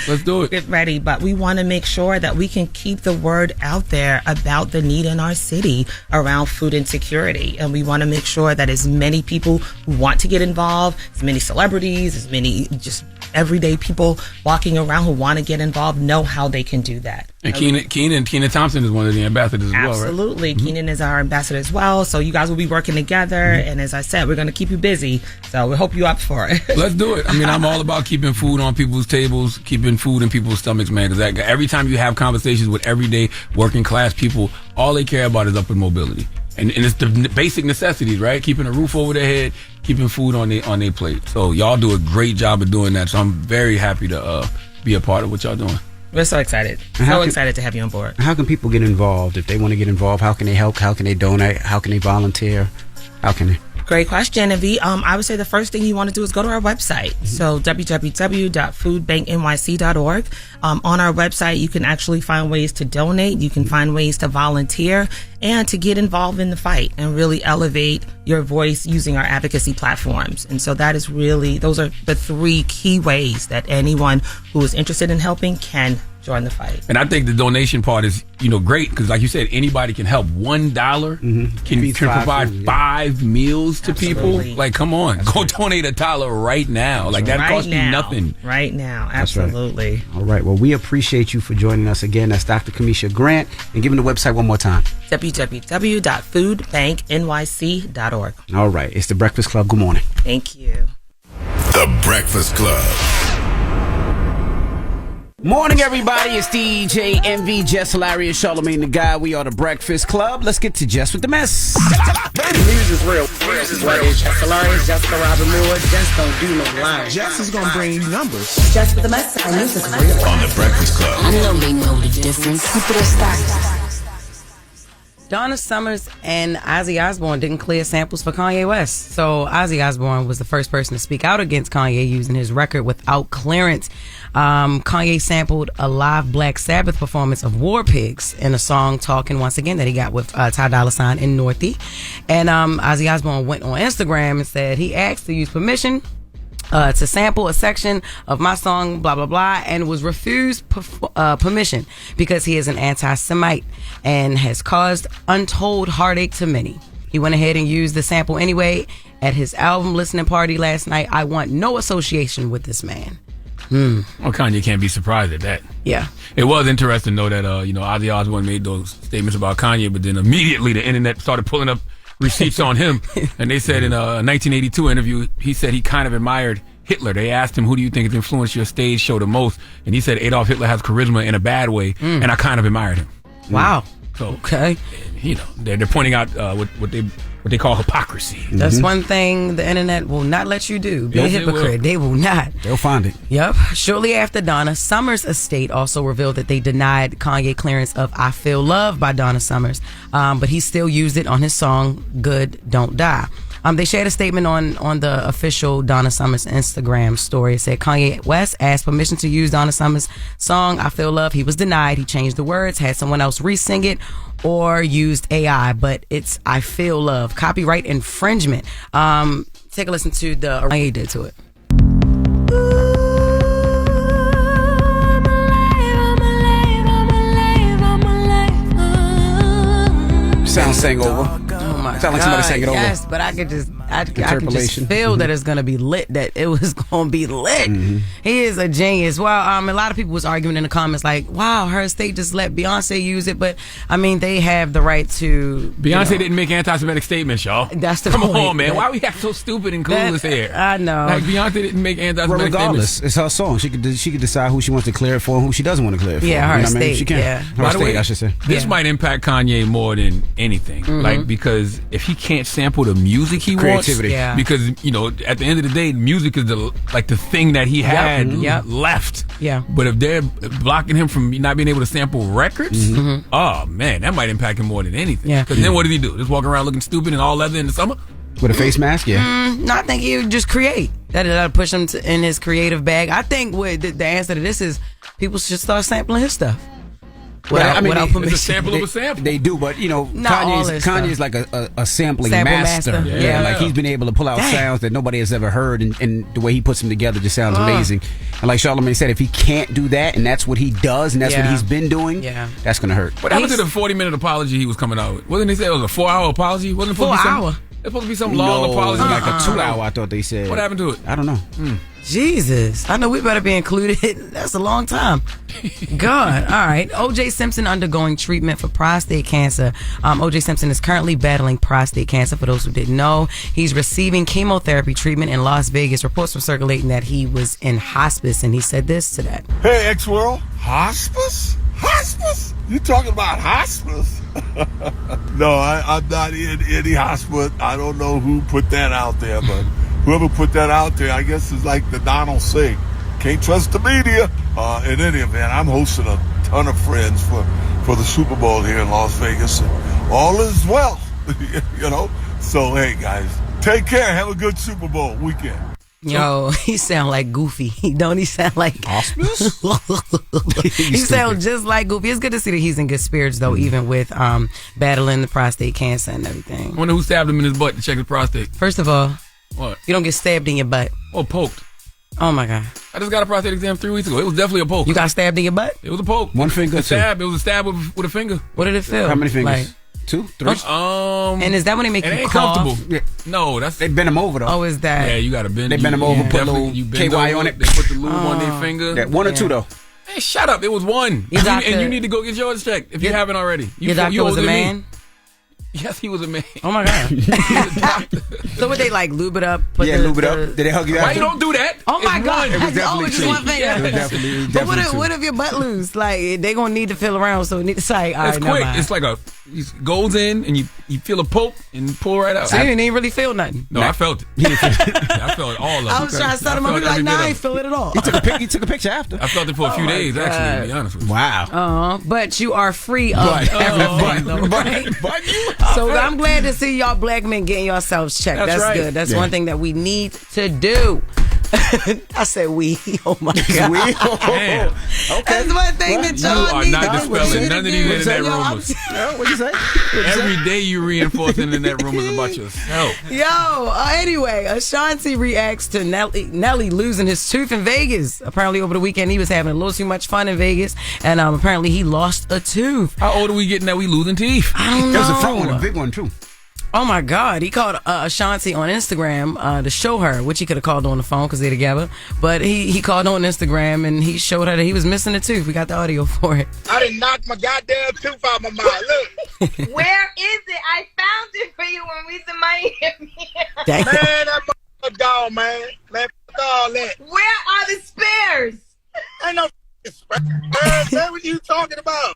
Speaker 11: Let's do it.
Speaker 14: Get ready, but we want to make sure that we can keep the word out there about the need in our city around food insecurity, and we want to make sure that as many people who want to get involved, as many celebrities, as many just everyday people walking around who want to get involved know how they can do that.
Speaker 11: And Keenan Thompson is one of the ambassadors as well, right?
Speaker 14: Absolutely. Keenan is our ambassador as well. So you guys will be working together. And as I said, we're going to keep you busy. So we hope you're up for it.
Speaker 11: Let's do it. I mean, I'm all about keeping food on people's tables, keeping food in people's stomachs, man. Because every time you have conversations with everyday working class people, all they care about is upward mobility. And it's the basic necessities, right? Keeping a roof over their head, keeping food on their plate. So y'all do a great job of doing that. So I'm very happy to be a part of what y'all doing.
Speaker 14: We're so excited. Excited to have you on board.
Speaker 2: How can people get involved? If they want to get involved, how can they help? How can they donate? How can they volunteer? How can they?
Speaker 14: Great question. And I would say the first thing you want to do is go to our website. So www.foodbanknyc.org. On our website, you can actually find ways to donate. You can find ways to volunteer and to get involved in the fight and really elevate your voice using our advocacy platforms. And so those are the three key ways that anyone who is interested in helping can join the fight.
Speaker 11: And I think the donation part is, great because, like you said, anybody can help. $1 can provide 5 meals to people. Like, come on, go donate $1 right now. Like that costs you nothing.
Speaker 14: Right now, absolutely.
Speaker 2: Right. All right. Well, we appreciate you for joining us again. That's Dr. Camesha Grant, and giving the website one more time.
Speaker 14: www.foodbanknyc.org.
Speaker 2: All right. It's the Breakfast Club. Good morning.
Speaker 14: Thank you.
Speaker 8: The Breakfast Club.
Speaker 2: Morning, everybody. It's DJ MV, Jess Hilarious, Charlamagne the Guy. We are the Breakfast Club. Let's get to Jess with the Mess.
Speaker 21: News is real. News is real. Jess Hilarious, Jessica Robin Moore. Jess don't do no lying.
Speaker 16: Jess is going to bring you numbers.
Speaker 17: Jess with the Mess. I news is real.
Speaker 8: On the Breakfast Club.
Speaker 9: I know they know the difference. Keep it a stack.
Speaker 1: Donna Summers and Ozzy Osbourne didn't clear samples for Kanye West. So Ozzy Osbourne was the first person to speak out against Kanye using his record without clearance. Kanye sampled a live Black Sabbath performance of War Pigs in a song Talking once again that he got with Ty Dolla $ign in Northie. And Ozzy Osbourne went on Instagram and said he asked to use permission to sample a section of my song, blah, blah, blah, and was refused permission because he is an anti-Semite and has caused untold heartache to many. He went ahead and used the sample anyway at his album listening party last night. I want no association with this man.
Speaker 11: Well, Kanye can't be surprised at that.
Speaker 1: Yeah.
Speaker 11: It was interesting, though, that, Ozzy Osbourne made those statements about Kanye, but then immediately the internet started pulling up receipts on him. And they said in a 1982 interview, he said he kind of admired Hitler. They asked him, who do you think has influenced your stage show the most? And he said Adolf Hitler has charisma in a bad way, and I kind of admired him.
Speaker 1: Wow.
Speaker 11: So,
Speaker 1: okay.
Speaker 11: They're pointing out what they call hypocrisy.
Speaker 1: That's one thing the internet will not let you do. Be a hypocrite. They will not.
Speaker 2: They'll find it.
Speaker 1: Yep. Shortly after, Donna Summers' estate also revealed that they denied Kanye clearance of I Feel Love by Donna Summers, but he still used it on his song Good Don't Die. They shared a statement on the official Donna Summers Instagram story. It said Kanye West asked permission to use Donna Summers' song I Feel Love. He was denied. He changed the words, had someone else re-sing it, or used AI, but it's I Feel Love. Copyright infringement. Take a listen to the Kanye did to it.
Speaker 2: Sound sang over.
Speaker 1: Oh my
Speaker 2: Sound like somebody sang it over.
Speaker 1: Yes, but I could just feel that it's gonna be lit. That it was gonna be lit. He is a genius. Well, a lot of people was arguing in the comments like, "Wow, her estate just let Beyonce use it," but I mean, they have the right to.
Speaker 11: Beyonce didn't make anti-Semitic statements, y'all.
Speaker 1: That's the
Speaker 11: Come
Speaker 1: point.
Speaker 11: on, man. Why we act so stupid and clueless here?
Speaker 1: I know.
Speaker 11: Like Beyonce didn't make anti-Semitic
Speaker 2: regardless,
Speaker 11: statements.
Speaker 2: it's her song. She could decide who she wants to clear it for and who she doesn't want to clear it for.
Speaker 1: Yeah, her
Speaker 2: you know
Speaker 1: estate.
Speaker 2: What I mean? She can.
Speaker 1: Yeah.
Speaker 2: Her
Speaker 11: By the
Speaker 2: estate,
Speaker 11: way,
Speaker 2: I should say.
Speaker 11: This might impact Kanye more than anything. Like, because if he can't sample the music he
Speaker 2: Creativity. creativity.
Speaker 1: Yeah.
Speaker 11: Because, at the end of the day, music is the thing that he had left.
Speaker 1: Yeah.
Speaker 11: But if they're blocking him from not being able to sample records, oh, man, that might impact him more than anything.
Speaker 1: Yeah.
Speaker 11: Because then what does he do? Just walk around looking stupid and all leather in the summer?
Speaker 2: With a face mask, yeah.
Speaker 1: No, I think he would just create. That'll push him in his creative bag. I think the answer to this is people should start sampling his stuff. Without permission.
Speaker 11: It's a sample of a sample.
Speaker 2: They do, but Kanye's like a sampling
Speaker 1: Sample
Speaker 2: master.
Speaker 1: master.
Speaker 2: Yeah, like he's been able to pull out sounds that nobody has ever heard, and the way he puts them together just sounds amazing. And like Charlamagne said, if he can't do that, and that's what he does, and that's what he's been doing, that's gonna hurt.
Speaker 11: What happened to the 40-minute apology he was coming out with? Wasn't he say it was a 4-hour apology? Wasn't it supposed to be
Speaker 1: 4 hour?
Speaker 11: It's supposed to be some long apology,
Speaker 2: like a 2 hour. I thought they said.
Speaker 11: What happened to it?
Speaker 2: I don't know.
Speaker 1: Jesus, I know we better be included. That's a long time. God. All right. O.J. Simpson undergoing treatment for prostate cancer. O.J. Simpson is currently battling prostate cancer. For those who didn't know, he's receiving chemotherapy treatment in Las Vegas. Reports were circulating that he was in hospice, and he said this to that.
Speaker 5: Hey, X-World. Hospice? Hospice? You talking about hospice? No, I'm not in any hospice. I don't know who put that out there, but whoever put that out there, I guess is like the Donald say, can't trust the media. In any event, I'm hosting a ton of friends for the Super Bowl here in Las Vegas. And all is well, So, hey, guys, take care. Have a good Super Bowl weekend.
Speaker 1: Yo, he sound like Goofy. Don't he sound like
Speaker 2: hospice?
Speaker 1: He sounds just like Goofy. It's good to see that he's in good spirits, though, even with battling the prostate cancer and everything.
Speaker 11: I wonder who stabbed him in his butt to check his prostate.
Speaker 1: First of all,
Speaker 11: what?
Speaker 1: You don't get stabbed in your butt.
Speaker 11: Oh, poked.
Speaker 1: Oh, my God.
Speaker 11: I just got a prostate exam 3 weeks ago. It was definitely a poke.
Speaker 1: You got stabbed in your butt?
Speaker 11: It was a poke.
Speaker 2: One finger,
Speaker 11: a stab. It was a stab with a finger.
Speaker 1: What did it feel?
Speaker 2: How many fingers?
Speaker 1: Like,
Speaker 2: 2, 3?
Speaker 1: And is that when they make
Speaker 11: it
Speaker 1: you
Speaker 11: ain't
Speaker 1: cough?
Speaker 11: comfortable. No,
Speaker 2: they bend them over though.
Speaker 1: Oh, is that?
Speaker 11: Yeah, you got to bend.
Speaker 2: They bend them over, put a little KY on it.
Speaker 11: They put the lube on their finger.
Speaker 2: Yeah, 1 or 2 though.
Speaker 11: Hey, shut up! It was 1. And you need to go get yours checked if you haven't already.
Speaker 1: Your doctor was a man?
Speaker 11: Yes, he was a man.
Speaker 1: Oh my God. So would they like lube it up?
Speaker 2: Lube it up. Did they hug you out?
Speaker 11: Why you don't do that?
Speaker 1: Oh my God.
Speaker 2: It was definitely
Speaker 1: just one finger.
Speaker 2: It was definitely
Speaker 1: But what if your butt loose? Like they gonna need to feel around, so it need to say, all right,
Speaker 11: it's quick. It's like it goes in and you feel a poke and pull right out.
Speaker 1: So you didn't even really feel nothing.
Speaker 11: No, I felt it. I felt it all of it.
Speaker 1: I was trying to set him up. He's like, nah, I ain't feel it at all.
Speaker 2: He took a picture after.
Speaker 11: I felt it for a few days, actually, to be honest with you.
Speaker 2: Wow.
Speaker 1: But you are free of everything, though, right? So I'm glad to see y'all black men getting yourselves checked. That's right. Good. That's one thing that we need to do. I said we. Oh my God.
Speaker 2: We?
Speaker 11: Damn.
Speaker 2: Okay.
Speaker 1: That's one thing that y'all
Speaker 11: need
Speaker 1: to do.
Speaker 11: You are not dispelling none of these internet rumors.
Speaker 2: What'd you say?
Speaker 11: Every day you reinforcing internet rumors about yourself.
Speaker 1: Yo, anyway, Ashanti reacts to Nelly losing his tooth in Vegas. Apparently over the weekend he was having a little too much fun in Vegas, and apparently he lost a tooth.
Speaker 11: How old are we getting that we losing teeth?
Speaker 1: I don't know.
Speaker 2: There's a front one, a big one too.
Speaker 1: Oh my God. He called Ashanti on Instagram to show her, which he could have called on the phone because they're together. But he called on Instagram and he showed her that he was missing a tooth. We got the audio for it.
Speaker 5: I didn't knock my goddamn tooth out my mouth. Look.
Speaker 6: Where is it? I found it for you when we was in Miami.
Speaker 1: Dang.
Speaker 5: Man, that motherfucker gone, man. Man, fuck all that.
Speaker 6: Where are the spares?
Speaker 5: Ain't no spares. Man, what you talking about?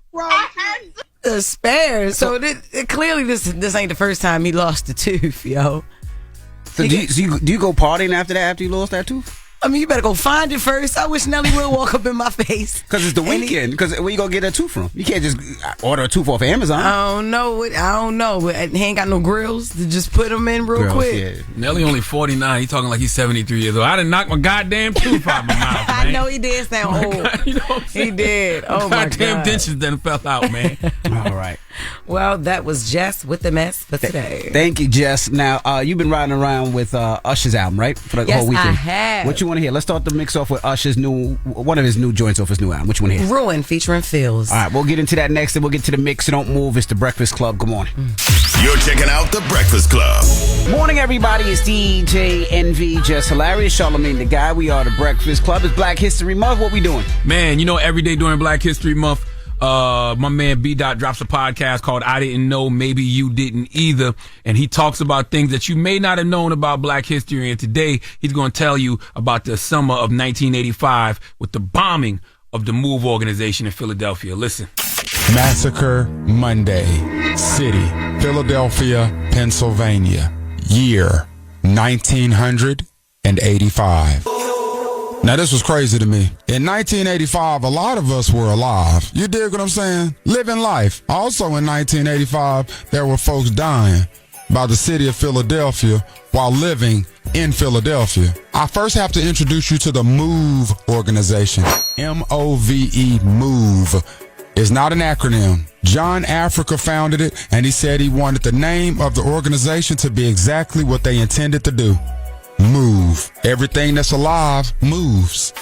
Speaker 1: The spares. So clearly this ain't the first time he lost a tooth, yo.
Speaker 2: So do you go partying after that, after you lost that tooth?
Speaker 1: I mean, you better go find it first. I wish Nelly would walk up in my face.
Speaker 2: Because it's the weekend. Because where you gonna get that tooth from? You can't just order a tooth off of Amazon.
Speaker 1: I don't know. He ain't got no grills to just put them in real quick.
Speaker 2: Yeah.
Speaker 11: Nelly only 49. He talking like he's 73 years old. I didn't knock my goddamn tooth out my mouth, man.
Speaker 1: I know he did sound old.
Speaker 11: God, you know what I'm saying?
Speaker 1: He did. Oh my God.
Speaker 11: Goddamn dentures done fell out, man.
Speaker 2: All right.
Speaker 1: Well, that was Jess with the mess for today.
Speaker 2: Thank you, Jess. Now, you've been riding around with Usher's album, right? For the whole weekend.
Speaker 1: I have.
Speaker 2: What you want to hear? Let's start the mix off with Usher's one of his new joints off his new album. Which one here?
Speaker 1: Ruin featuring Fields.
Speaker 2: All right, we'll get into that next, and we'll get to the mix. So don't move. It's the Breakfast Club. Good morning.
Speaker 8: You're checking out the Breakfast Club.
Speaker 2: Morning, everybody. It's DJ NV, Jess Hilarious, Charlamagne the Guy. We are the Breakfast Club. It's Black History Month. What we doing?
Speaker 11: Man, every day during Black History Month, my man BDot drops a podcast called I Didn't Know, Maybe You Didn't Either. And he talks about things that you may not have known about Black history. And today he's going to tell you about the summer of 1985 with the bombing of the MOVE organization in Philadelphia. Listen.
Speaker 19: Massacre Monday. City, Philadelphia, Pennsylvania. Year,
Speaker 22: 1985. Now, this was crazy to me. In 1985, a lot of us were alive. You dig what I'm saying? Living life. Also in 1985, there were folks dying by the city of Philadelphia while living in Philadelphia. I first have to introduce you to the MOVE organization. M-O-V-E, MOVE. It's not an acronym. John Africa founded it, and he said he wanted the name of the organization to be exactly what they intended to do. Move. Everything that's alive moves.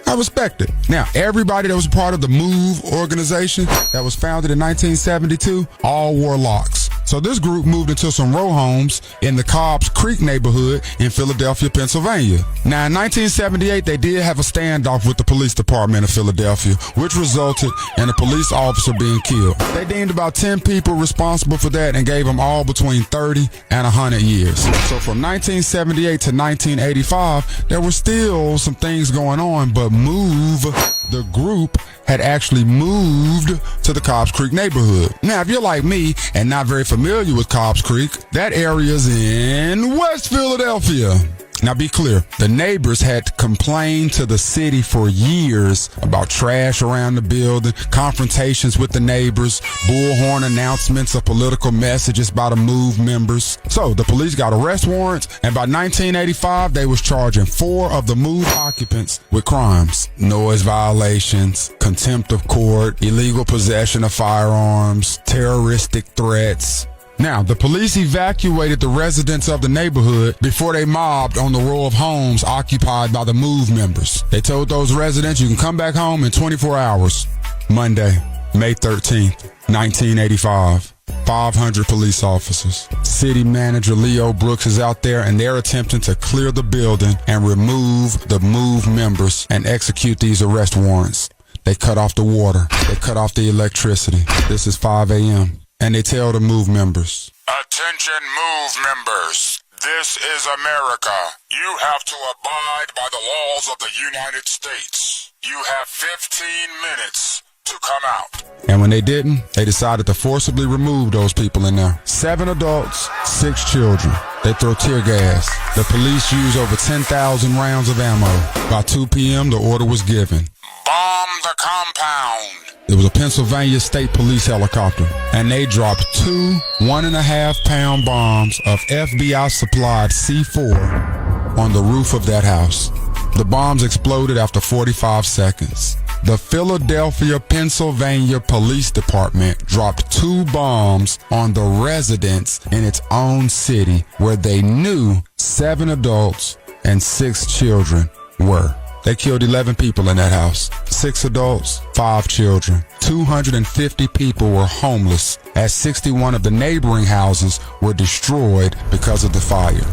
Speaker 22: I respect it. Now, everybody that was part of the MOVE organization that was founded in 1972 all wore locks. So this group moved into some row homes in the Cobbs Creek neighborhood in Philadelphia, Pennsylvania. Now, in 1978, they did have a standoff with the police department of Philadelphia, which resulted in a police officer being killed. They deemed about 10 people responsible for that and gave them all between 30 and 100 years. So from 1978 to 1985, there were still some things going on, but MOVE, the group, had actually moved to the Cobbs Creek neighborhood. Now, if you're like me and not very familiar with Cobbs Creek, that area's in West Philadelphia. Now, be clear, the neighbors had complained to the city for years about trash around the building, confrontations with the neighbors, bullhorn announcements of political messages by the MOVE members. So the police got arrest warrants, and by 1985, they was charging 4 of the MOVE occupants with crimes: noise violations, contempt of court, illegal possession of firearms, terroristic threats. Now, the police evacuated the residents of the neighborhood before they mobbed on the row of homes occupied by the MOVE members. They told those residents, you can come back home in 24 hours. Monday, May 13th, 1985. 500 police officers. City manager Leo Brooks is out there, and they're attempting to clear the building and remove the MOVE members and execute these arrest warrants. They cut off the water. They cut off the electricity. This is 5 a.m. And they tell the MOVE members,
Speaker 13: attention MOVE members, this is America. You have to abide by the laws of the United States. You have 15 minutes to come out.
Speaker 22: And when they didn't, they decided to forcibly remove those people in there. 7 adults, 6 children. They throw tear gas. The police use over 10,000 rounds of ammo. By 2 p.m., the order was given.
Speaker 13: Bomb the compound.
Speaker 22: It was a Pennsylvania State Police helicopter, and they dropped 2 1.5-pound bombs of FBI-supplied C4 on the roof of that house. The bombs exploded after 45 seconds. The Philadelphia, Pennsylvania Police Department dropped 2 bombs on the residents in its own city where they knew 7 adults and 6 children were. They killed 11 people in that house. 6 adults, 5 children. 250 people were homeless, as 61 of the neighboring houses were destroyed because of the fire.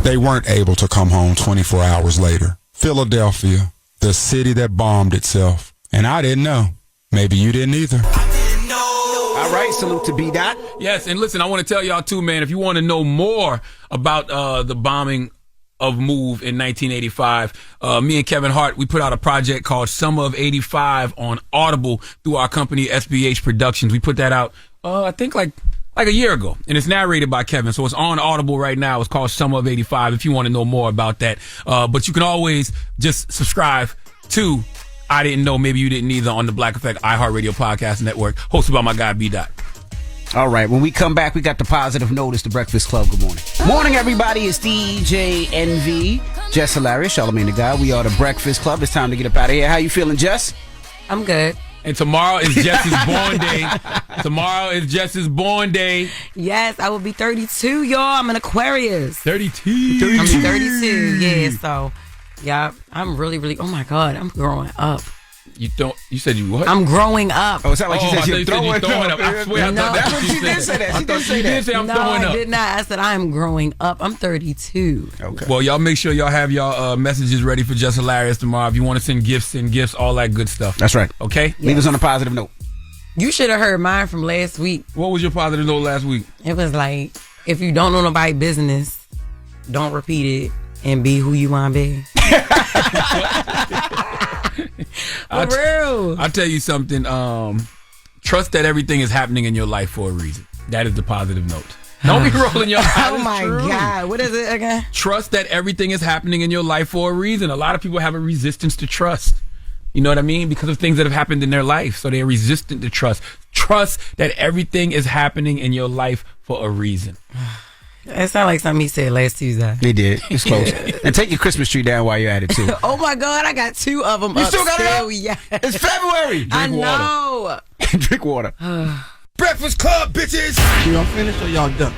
Speaker 22: They weren't able to come home 24 hours later. Philadelphia, the city that bombed itself. And I didn't know. Maybe you didn't either.
Speaker 2: All right, salute to BDot.
Speaker 11: Yes, and listen, I want to tell y'all too, man, if you want to know more about the bombing of MOVE in 1985. Me and Kevin Hart, we put out a project called Summer of 85 on Audible through our company SBH Productions. We put that out, I think like a year ago, and it's narrated by Kevin. So it's on Audible right now. It's called Summer of 85 if you want to know more about that. But you can always just subscribe to I Didn't Know, Maybe You Didn't Either on the Black Effect iHeartRadio Podcast Network, hosted by my guy BDot.
Speaker 2: All right, when we come back, we got the positive notice, the Breakfast Club. Good morning. Morning, everybody. It's DJ NV, Jess Hilarious, Charlamagne the Guy. We are the Breakfast Club. It's time to get up out of here. How you feeling, Jess?
Speaker 1: I'm good.
Speaker 11: And tomorrow is Jess's born day. Tomorrow is Jess's born day.
Speaker 1: Yes, I will be 32, y'all. I'm an Aquarius.
Speaker 11: 32.
Speaker 1: I'm 32, yeah. So, yeah, I'm really, oh my God, I'm growing up.
Speaker 11: You said you what?
Speaker 1: I'm growing up.
Speaker 2: Oh, it sounded like you said you're throwing up.
Speaker 11: I swear,
Speaker 1: no,
Speaker 11: I thought that's what
Speaker 2: she did say that. She did say that.
Speaker 11: You did say I'm throwing up.
Speaker 1: I did not. I said I am growing up. I'm 32.
Speaker 11: Okay. Well, y'all make sure y'all have y'all messages ready for Jess Hilarious tomorrow. If you want to send gifts, all that good stuff.
Speaker 2: That's right.
Speaker 11: Okay?
Speaker 1: Yes.
Speaker 2: Leave us on a positive note.
Speaker 1: You should have heard mine from last week.
Speaker 11: What was your positive note last week?
Speaker 1: It was like, if you don't know nobody's business, don't repeat it and be who you want to be. For real.
Speaker 11: I'll tell you something. Trust that everything is happening in your life for a reason. That is the positive note. Don't be rolling your eyes.
Speaker 1: Oh my God. What is it again?
Speaker 11: Trust that everything is happening in your life for a reason. A lot of people have a resistance to trust. You know what I mean? Because of things that have happened in their life. So they're resistant to trust. Trust that everything is happening in your life for a reason.
Speaker 1: It sounded like something he said last Tuesday.
Speaker 2: He did. It's close. And take your Christmas tree down while you're at it, too.
Speaker 1: Oh, my God. I got 2 of them
Speaker 2: You
Speaker 1: up
Speaker 2: still got it up?
Speaker 1: Yeah.
Speaker 2: It's February.
Speaker 1: I know.
Speaker 2: Drink water.
Speaker 15: Breakfast Club, bitches.
Speaker 3: Y'all finished or y'all done?